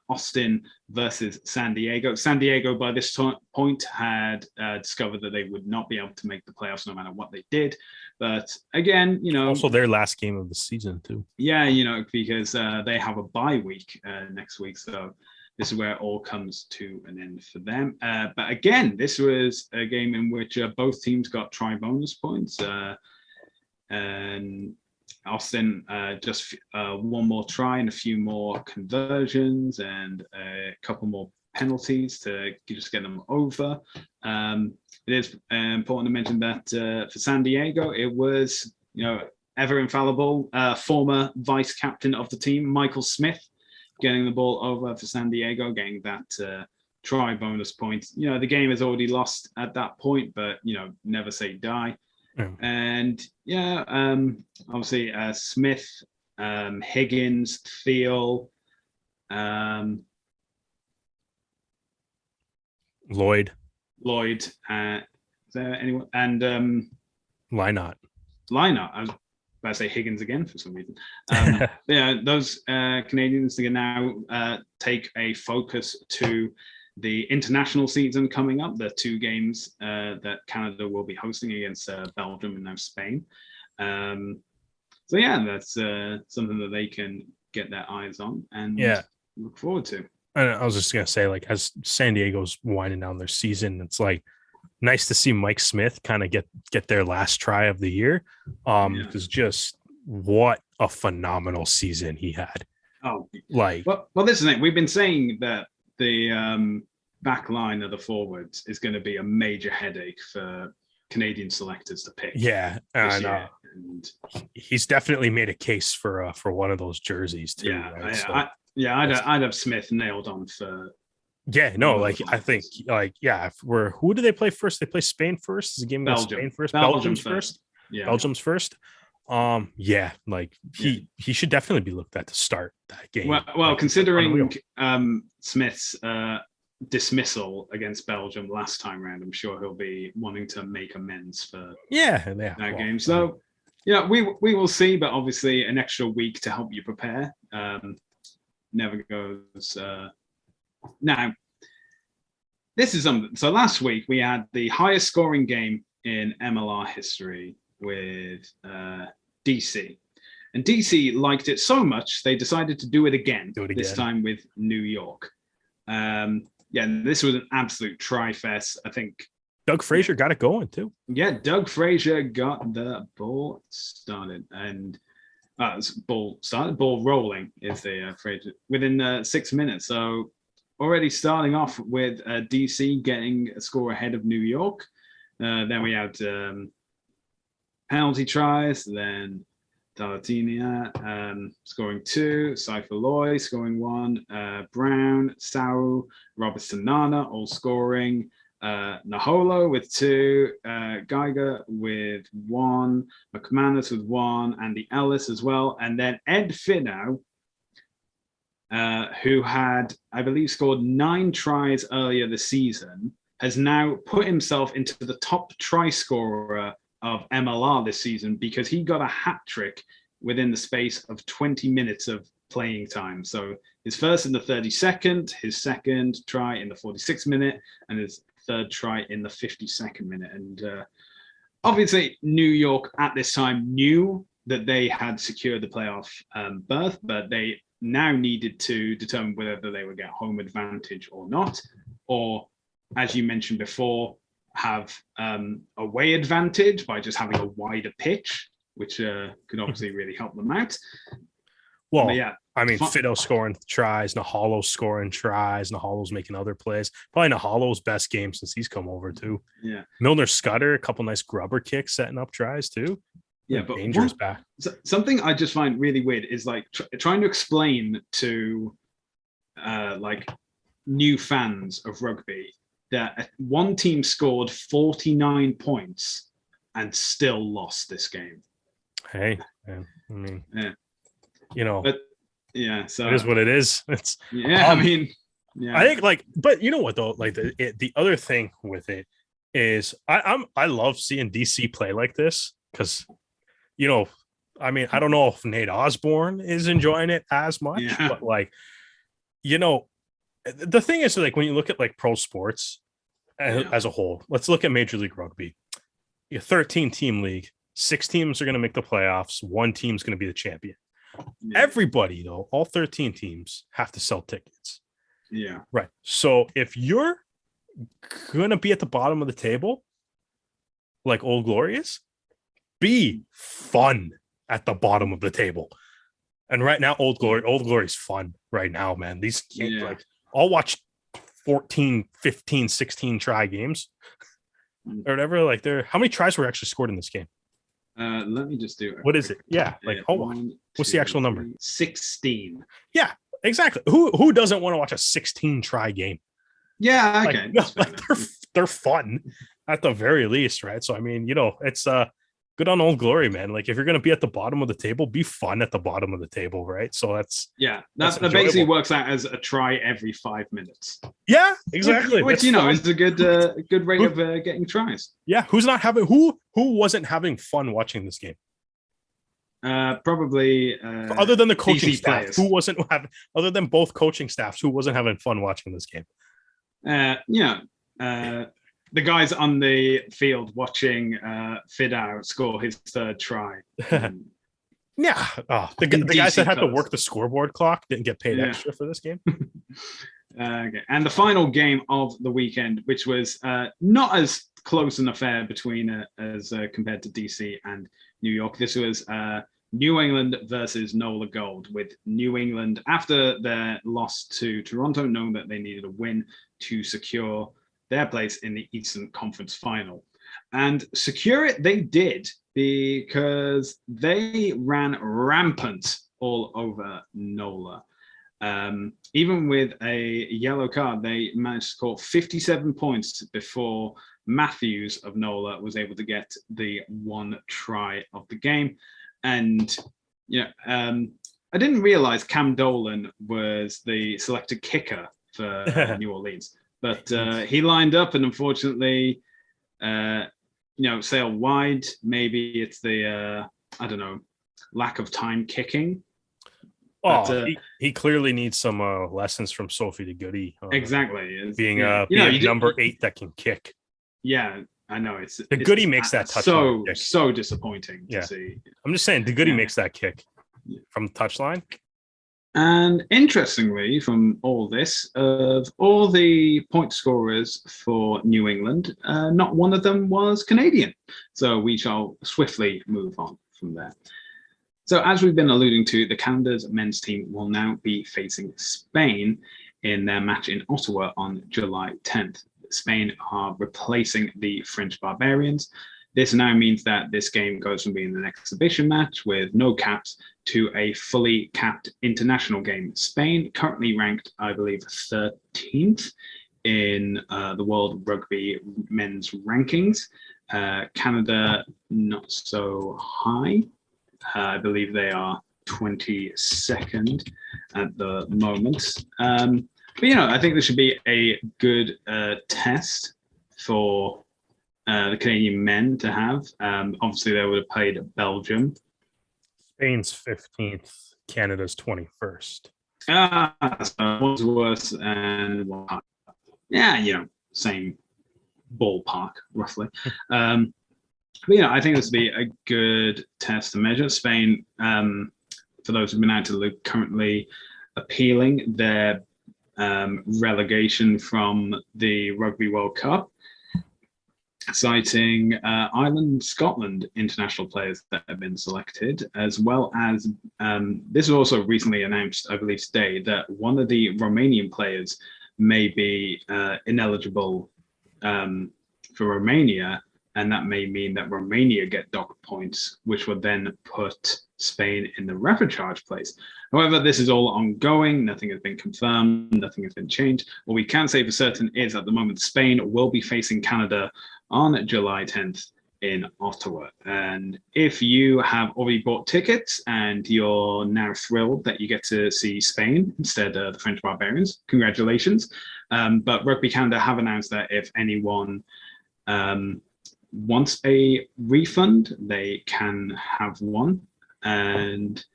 Austin versus San Diego. San Diego, by this point, had discovered that they would not be able to make the playoffs no matter what they did. But again, also their last game of the season too. Yeah, because they have a bye week next week. So this is where it all comes to an end for them. But again, this was a game in which both teams got try bonus points. And Austin just one more try and a few more conversions and a couple more penalties to just get them over. It is important to mention that for San Diego, it was, ever infallible former vice captain of the team, Michael Smith, getting the ball over for San Diego, getting that try bonus point. The game is already lost at that point, but, never say die. And obviously Smith, Higgins, Thiel, Lloyd. Is there anyone? And Lynott. I was about to say Higgins again for some reason. Those Canadians can now take a focus to the international season coming up, the 2 games that Canada will be hosting against Belgium and now Spain. That's something that they can get their eyes on and look forward to. And I was just going to say, like, as San Diego's winding down their season, it's like nice to see Mike Smith kind of get their last try of the year. Because just what a phenomenal season he had. Well, this is it. We've been saying that the back line of the forwards is going to be a major headache for Canadian selectors to pick. Yeah, and he's definitely made a case for one of those jerseys too. Yeah, right? I'd have Smith nailed on for. Yeah, no, like I think, like if we're who do they play first? They play Spain first. Is the game against Spain first? Belgium's first. Yeah, Belgium's first. Yeah, like he should definitely be looked at to start that game. Well, like, considering Smith's dismissal against Belgium last time round, I'm sure he'll be wanting to make amends for that game. So, we will see, but obviously an extra week to help you prepare never goes. Now, this is something. So last week we had the highest scoring game in MLR history with DC. And DC liked it so much, they decided to do it again. This time with New York. This was an absolute try-fest. I think Doug Fraser got it going too. Yeah, Doug Fraser got the ball started. And ball rolling is the Fraser within 6 minutes. So already starting off with DC getting a score ahead of New York. Then we had penalty tries, then Dalatinia scoring 2, Cypher Loy scoring 1, Brown, Sau, Robertson Nana all scoring, Naholo with 2, Geiger with 1, McManus with 1, Andy Ellis as well, and then Ed Finau, who had, I believe, scored 9 tries earlier this season, has now put himself into the top try scorer of MLR this season because he got a hat trick within the space of 20 minutes of playing time. So his first in the 32nd, his second try in the 46th minute, and his third try in the 52nd minute. And obviously, New York at this time knew that they had secured the playoff berth, but they now needed to determine whether they would get home advantage or not, or, as you mentioned before, have away advantage by just having a wider pitch, which could obviously really help them out. Well, I mean, Fido scoring tries, Naholo scoring tries, Naholo's making other plays. Probably Naholo's best game since he's come over too. Yeah, Milner Scudder, a couple nice grubber kicks, setting up tries too. Yeah, but dangerous back. Something I just find really weird is like trying to explain to like new fans of rugby that one team scored 49 points and still lost this game. Hey, man, I mean, but so it is what it is. It's I think but you know what though, like the other thing with it is I love seeing DC play like this because I mean, I don't know if Nate Osborne is enjoying it as much, but like, the thing is, like, when you look at like pro sports as a whole, let's look at Major League Rugby. A 13-team league, 6 teams are going to make the playoffs. 1 team's going to be the champion. Yeah. Everybody, though, all 13 teams have to sell tickets. Yeah. Right. So if you're going to be at the bottom of the table, like Old Glory is, be fun at the bottom of the table. And right now, Old Glory's fun right now, man. These games, like, I'll watch 14, 15, 16 try games or whatever. Like, how many tries were actually scored in this game? Let me just do it. What is it? Yeah, like, hold on. What's the actual number? 16. Yeah, exactly. Who doesn't want to watch a 16 try game? Yeah, okay. They're fun at the very least, right? So I mean, it's good on Old Glory, man. Like, if you're gonna be at the bottom of the table, be fun at the bottom of the table, right? So that basically works out as a try every 5 minutes. Yeah, exactly. Which is a good rate of getting tries. Yeah, who wasn't having fun watching this game? Probably other than the coaching DC staff, players. who wasn't having, other than both coaching staffs, who wasn't having fun watching this game? The guys on the field watching Fido score his third try. The guys that had to work the scoreboard clock didn't get paid extra for this game. Okay. And the final game of the weekend, which was not as close an affair between as compared to DC and New York. This was New England versus NOLA Gold, with New England, after their loss to Toronto, knowing that they needed a win to secure their place in the Eastern Conference Final. And secure it they did, because they ran rampant all over NOLA. Even with a yellow card, they managed to score 57 points before Matthews of NOLA was able to get the one try of the game. And I didn't realize Cam Dolan was the selected kicker for New Orleans, but he lined up and unfortunately, sailed wide. Maybe it's the lack of time kicking. But, he clearly needs some lessons from Sophie de Goody. Exactly, being number 8 that can kick. Yeah, I know. It's Goody makes that touchline so disappointing to see. I'm just saying, the Goody makes that kick from the touchline. And interestingly, from all this, of all the point scorers for New England, not one of them was Canadian. So we shall swiftly move on from there. So as we've been alluding to, the Canada's men's team will now be facing Spain in their match in Ottawa on July 10th. Spain are replacing the French Barbarians. This now means that this game goes from being an exhibition match with no caps to a fully capped international game. Spain currently ranked, I believe, 13th in the World Rugby men's rankings. Canada, not so high. I believe they are 22nd at the moment. But, I think this should be a good test for the Canadian men to have. Obviously, they would have played Belgium. Spain's 15th, Canada's 21st. So one's worse and same ballpark, roughly. But, I think this would be a good test to measure. Spain, for those who've been out to look, currently appealing their relegation from the Rugby World Cup, citing Ireland, Scotland international players that have been selected, as well as this was also recently announced, I believe today, that one of the Romanian players may be ineligible for Romania, and that may mean that Romania get docked points, which would then put Spain in the repechage place. However, this is all ongoing. Nothing has been confirmed. Nothing has been changed. What we can say for certain is at the moment, Spain will be facing Canada on July 10th in Ottawa. And if you have already bought tickets and you're now thrilled that you get to see Spain instead of the French Barbarians, congratulations. But Rugby Canada have announced that if anyone wants a refund, they can have one. And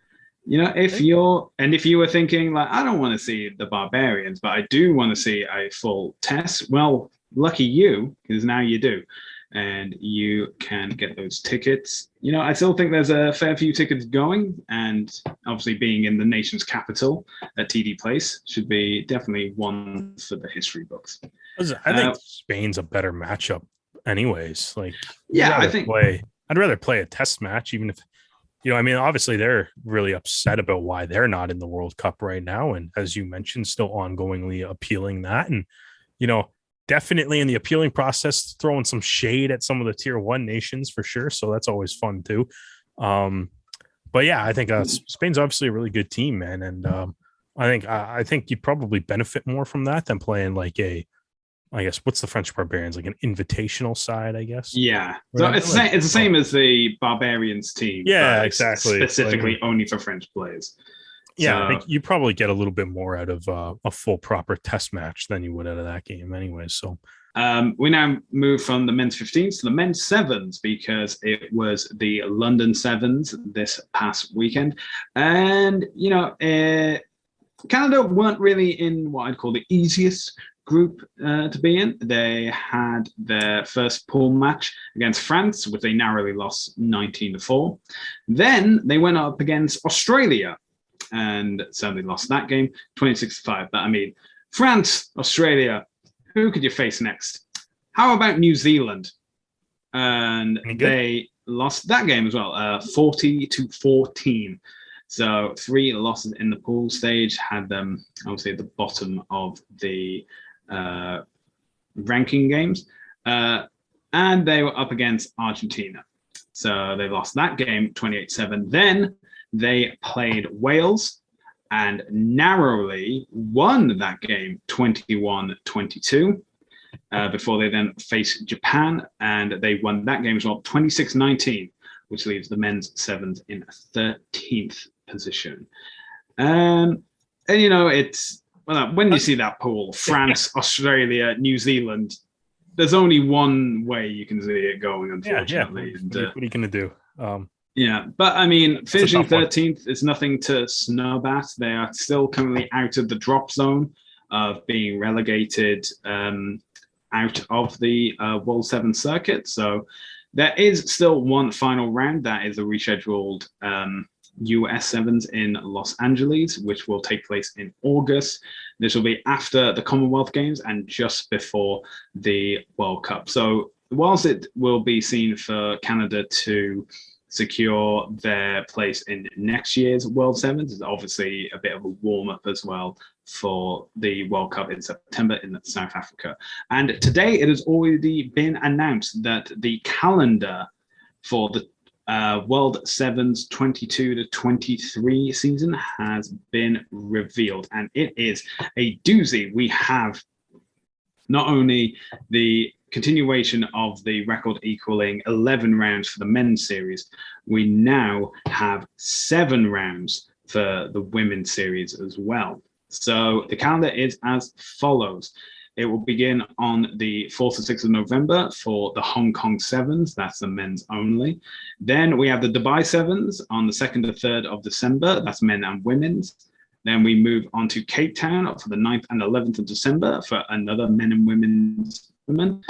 if you were thinking like, I don't want to see the Barbarians, but I do want to see a full test, well, lucky you, because now you do, and you can get those tickets. I still think there's a fair few tickets going, and obviously being in the nation's capital at TD Place should be definitely one for the history books. I think Spain's a better matchup anyways. I'd rather play a test match, even if obviously they're really upset about why they're not in the World Cup right now, and as you mentioned, still ongoingly appealing that, and definitely in the appealing process throwing some shade at some of the tier 1 nations for sure, so that's always fun too. But yeah, I think Spain's obviously a really good team, man, and I think you'd probably benefit more from that than playing like what's the French Barbarians, like an invitational side, I guess. Yeah. So it's the same as the Barbarians team. Yeah, exactly. Specifically only for French players. Yeah, so, I think you probably get a little bit more out of a full proper test match than you would out of that game anyway. So we now move from the men's 15s to the men's 7s, because it was the London 7s this past weekend. And, Canada weren't really in what I'd call the easiest group to be in. They had their first pool match against France, which they narrowly lost 19-4. Then they went up against Australia and certainly lost that game 26-5. But France, Australia, who could you face next? How about New Zealand? And they lost that game as well, 40-14. So 3 losses in the pool stage had them obviously at the bottom of the ranking games. And they were up against Argentina. So they lost that game 28-7. Then they played Wales and narrowly won that game 21-22 before they then faced Japan, and they won that game as well 26-19, which leaves the men's sevens in 13th position. And you know, it's when you see that pool, France, Australia, New Zealand, there's only one way you can see it going, unfortunately. Yeah. What are you going to do? Yeah, but I mean, finishing 13th is nothing to snub at. They are still currently out of the drop zone of being relegated out of the World 7 circuit. So there is still one final round. That is a rescheduled US Sevens in Los Angeles, which will take place in August. This will be after the Commonwealth Games and just before the World Cup. So whilst it will be seen for Canada to secure their place in next year's World Sevens, it's obviously a bit of a warm-up as well for the World Cup in September in South Africa. And today it has already been announced that the calendar for the World Sevens 22-23 season has been revealed, and it is a doozy. We have not only the continuation of the record equaling 11 rounds for the men's series, we now have 7 rounds for the women's series as well. So the calendar is as follows. It will begin on the 4th and 6th of November for the Hong Kong Sevens. That's the men's only. Then we have the Dubai Sevens on the 2nd and 3rd of December. That's men and women's. Then we move on to Cape Town for the 9th and 11th of December for another men and women's tournament.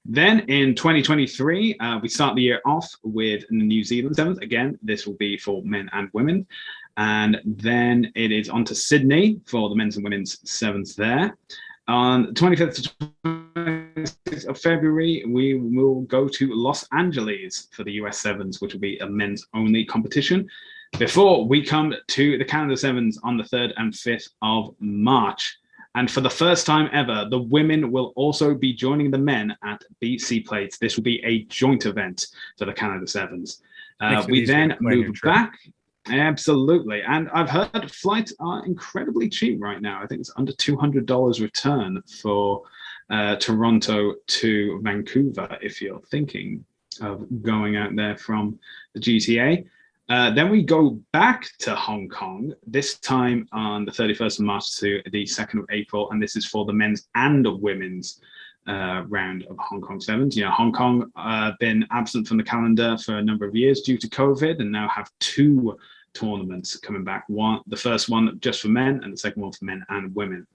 Then in 2023, we start the year off with the New Zealand Sevens. Again, this will be for men and women. And then it is on to Sydney for the men's and women's sevens there. On the 25th to 26th of February, we will go to Los Angeles for the US Sevens, which will be a men's only competition, before we come to the Canada Sevens on the 3rd and 5th of March. And for the first time ever, the women will also be joining the men at BC Plates. This will be a joint event for the Canada Sevens. We then move back. Absolutely. And I've heard flights are incredibly cheap right now. I think it's under $200 return for Toronto to Vancouver if you're thinking of going out there from the GTA. Then we go back to Hong Kong, this time on the 31st of March to the 2nd of April. And this is for the men's and women's round of Hong Kong Sevens. You know, Hong Kong been absent from the calendar for a number of years due to COVID, and now have 2 tournaments coming back. The first one just for men, and the second one for men and women.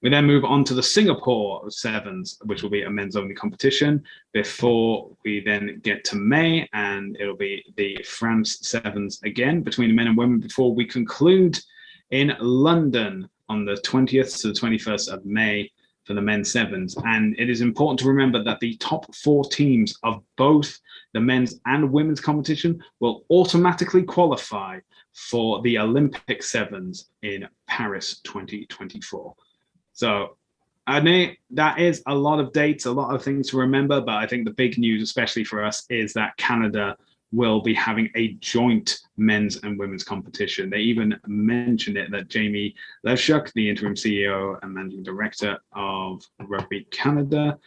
We then move on to the Singapore Sevens, which will be a men's only competition, before we then get to May, and it'll be the France Sevens again between the men and women, before we conclude in London on the 20th to the 21st of May for the men's sevens. And it is important to remember that the top 4 teams of both the men's and women's competition will automatically qualify for the Olympic Sevens in Paris 2024. So that is a lot of dates, a lot of things to remember, but I think the big news, especially for us, is that Canada will be having a joint men's and women's competition. They even mentioned it, that Jamie Levchuk, the interim CEO and managing director of Rugby Canada,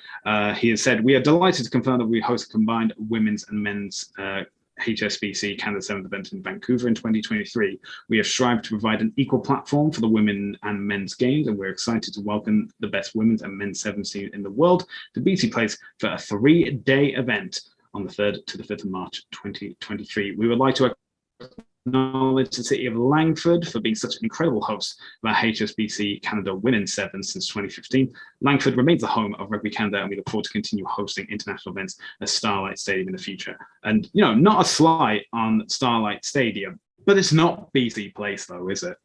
he has said, "We are delighted to confirm that we host a combined women's and men's HSBC Canada 7th event in Vancouver in 2023. We have strived to provide an equal platform for the women and men's games, and we're excited to welcome the best women's and men's sevens team in the world to BC Place for a 3-day event on the 3rd to the 5th of March 2023. We would like to acknowledge the city of Langford for being such an incredible host of our HSBC Canada Women's Sevens since 2015. Langford remains the home of Rugby Canada, and we look forward to continue hosting international events at Starlight Stadium in the future." And, you know, not a slight on Starlight Stadium, but it's not BC Place though, is it?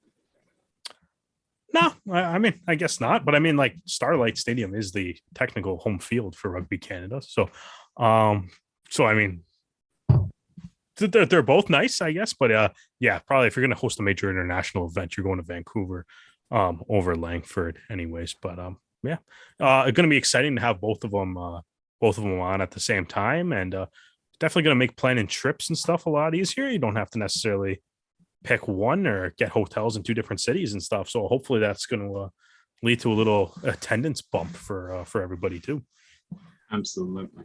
No, I mean, I guess not. But I mean, like, Starlight Stadium is the technical home field for Rugby Canada. So I mean, they're both nice, I guess. But yeah, probably if you're going to host a major international event, you're going to Vancouver over Langford, anyways. But yeah, it's going to be exciting to have both of them on at the same time, and definitely going to make planning trips and stuff a lot easier. You don't have to necessarily pick one or get hotels in two different cities and stuff. So hopefully that's going to lead to a little attendance bump for everybody too. Absolutely.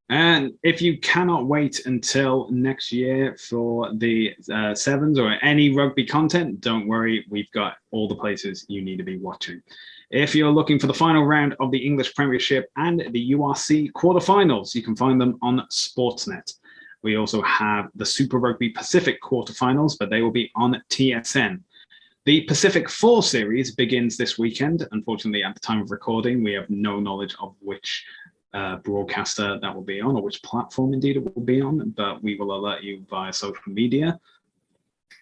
And if you cannot wait until next year for the sevens or any rugby content, don't worry, we've got all the places you need to be watching. If you're looking for the final round of the English Premiership and the URC quarterfinals, you can find them on Sportsnet. We also have the Super Rugby Pacific quarterfinals, but they will be on TSN. The Pacific 4 series begins this weekend. Unfortunately, at the time of recording, we have no knowledge of which broadcaster that will be on, or which platform indeed it will be on, but we will alert you via social media.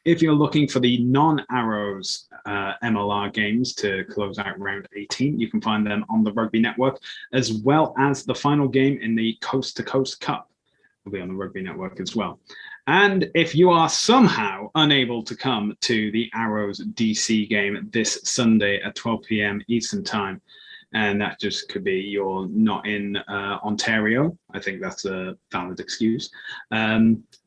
If you're looking for the non-Arrows MLR games to close out round 18, you can find them on the Rugby Network, as well as the final game in the Coast to Coast Cup will be on the Rugby Network as well. And if you are somehow unable to come to the Arrows DC game this Sunday at 12 p.m. Eastern Time, and that just could be you're not in Ontario, I think that's a valid excuse.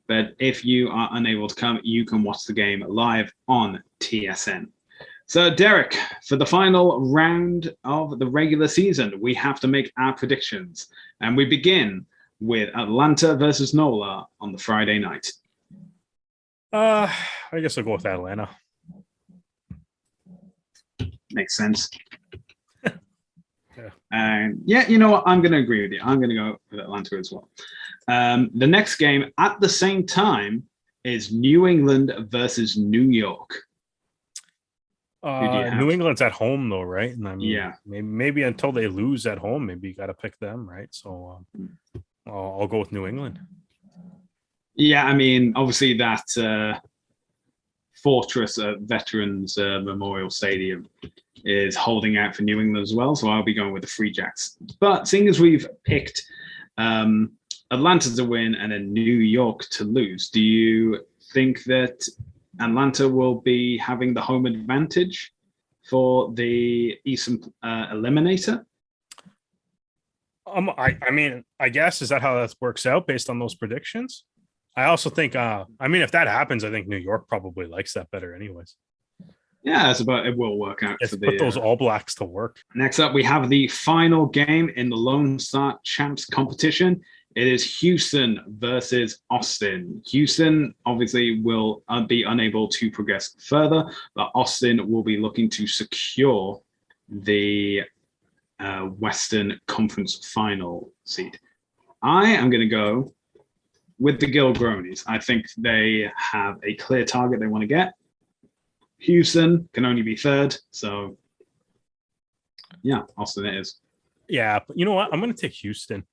But if you are unable to come, you can watch the game live on TSN. So, Derek, for the final round of the regular season, we have to make our predictions. And we begin with Atlanta versus NOLA on the Friday night. I guess I'll go with Atlanta. Makes sense. Yeah. And yeah, you know what? I'm going to agree with you. I'm going to go with Atlanta as well. The next game at the same time is New England versus New York. New England's at home though, right? And I mean, yeah, maybe until they lose at home, maybe you got to pick them, right? So I'll go with New England. Yeah, I mean, obviously that Fortress Veterans Memorial Stadium is holding out for New England as well, so I'll be going with the Free Jacks. But seeing as we've picked Atlanta to win and then New York to lose, do you think that Atlanta will be having the home advantage for the Eastern Eliminator? I mean, I guess, is that how that works out based on those predictions? I also think, I mean, if that happens, I think New York probably likes that better anyways. Yeah, it's about it will work out. For put those All Blacks to work. Next up, we have the final game in the Lone Star Champs competition. It is Houston versus Austin. Houston obviously will be unable to progress further, but Austin will be looking to secure the Western Conference final seed. I am going to go with the Gilgronis. I think they have a clear target they want to get. Houston can only be third, so yeah, Austin it is. Yeah, but you know what? I'm going to take Houston.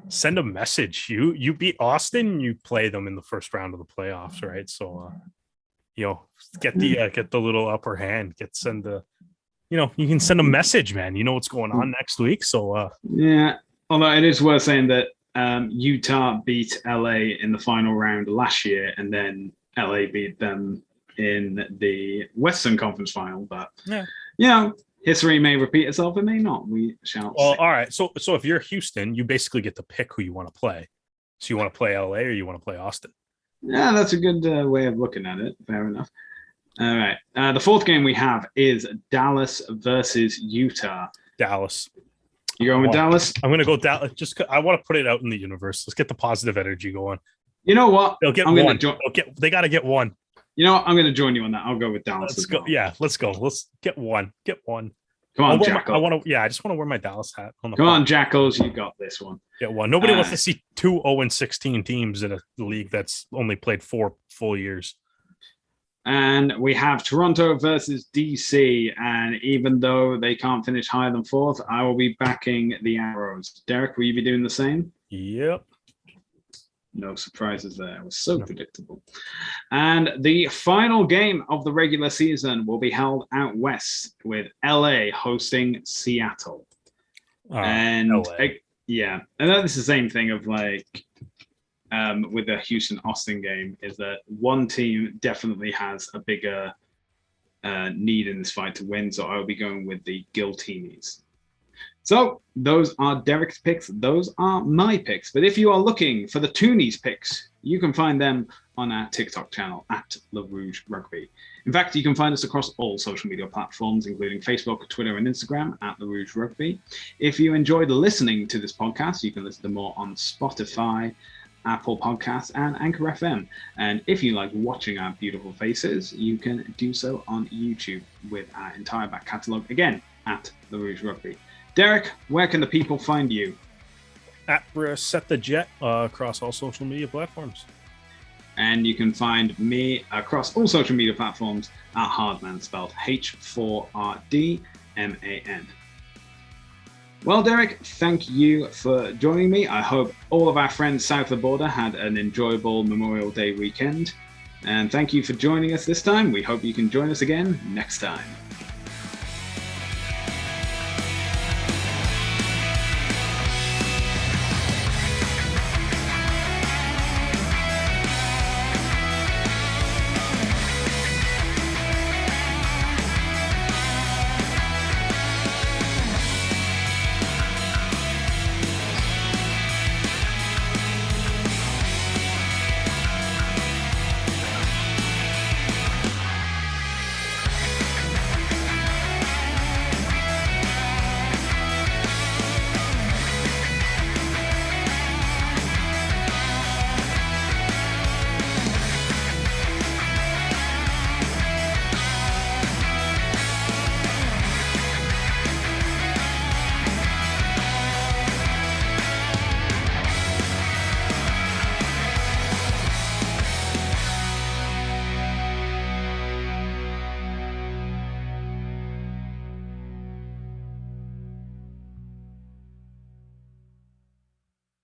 Send a message. You beat Austin, you play them in the first round of the playoffs, right? So, get the little upper hand. You can send a message, man. You know what's going on next week. So, yeah. Although it is worth saying that Utah beat LA in the final round last year, and then LA beat them in the Western Conference final. But history may repeat itself, it may not. We shall see. All right. So if you're Houston, you basically get to pick who you want to play. So you want to play LA or you want to play Austin? Yeah, that's a good way of looking at it. Fair enough. All right. The fourth game we have is Dallas versus Utah. Dallas. You going with Dallas? I'm going to go Dallas. I want to put it out in the universe. Let's get the positive energy going. You know what? They'll get one. They got to get one. You know what? I'm going to join you on that. I'll go with Dallas. Let's go. Well. Yeah, let's go. Let's get one. Get one. Come on, Jackal. I just want to wear my Dallas hat. Come on, Jackals. You got this one. Get one. Nobody wants to see 2 0-16 teams in a league that's only played 4 full years. And we have Toronto versus DC. And even though they can't finish higher than 4th, I will be backing the Arrows. Derek, will you be doing the same? Yep. No surprises there. It was so predictable. And the final game of the regular season will be held out west with LA hosting Seattle. And LA. I know it's the same thing of like with the Houston-Austin game is that one team definitely has a bigger need in this fight to win, so I'll be going with the Giltinis. So those are Derek's picks. Those are my picks. But if you are looking for the Toonies picks, you can find them on our TikTok channel at Rouge Rugby. In fact, you can find us across all social media platforms, including Facebook, Twitter, and Instagram at Rouge Rugby. If you enjoyed listening to this podcast, you can listen to more on Spotify, Apple Podcasts, and Anchor FM. And if you like watching our beautiful faces, you can do so on YouTube with our entire back catalogue, again, at Rouge Rugby. Derek, where can the people find you? At Set the Jet across all social media platforms. And you can find me across all social media platforms at Hardman, spelled H4RDMAN. Well, Derek, thank you for joining me. I hope all of our friends south of the border had an enjoyable Memorial Day weekend. And thank you for joining us this time. We hope you can join us again next time.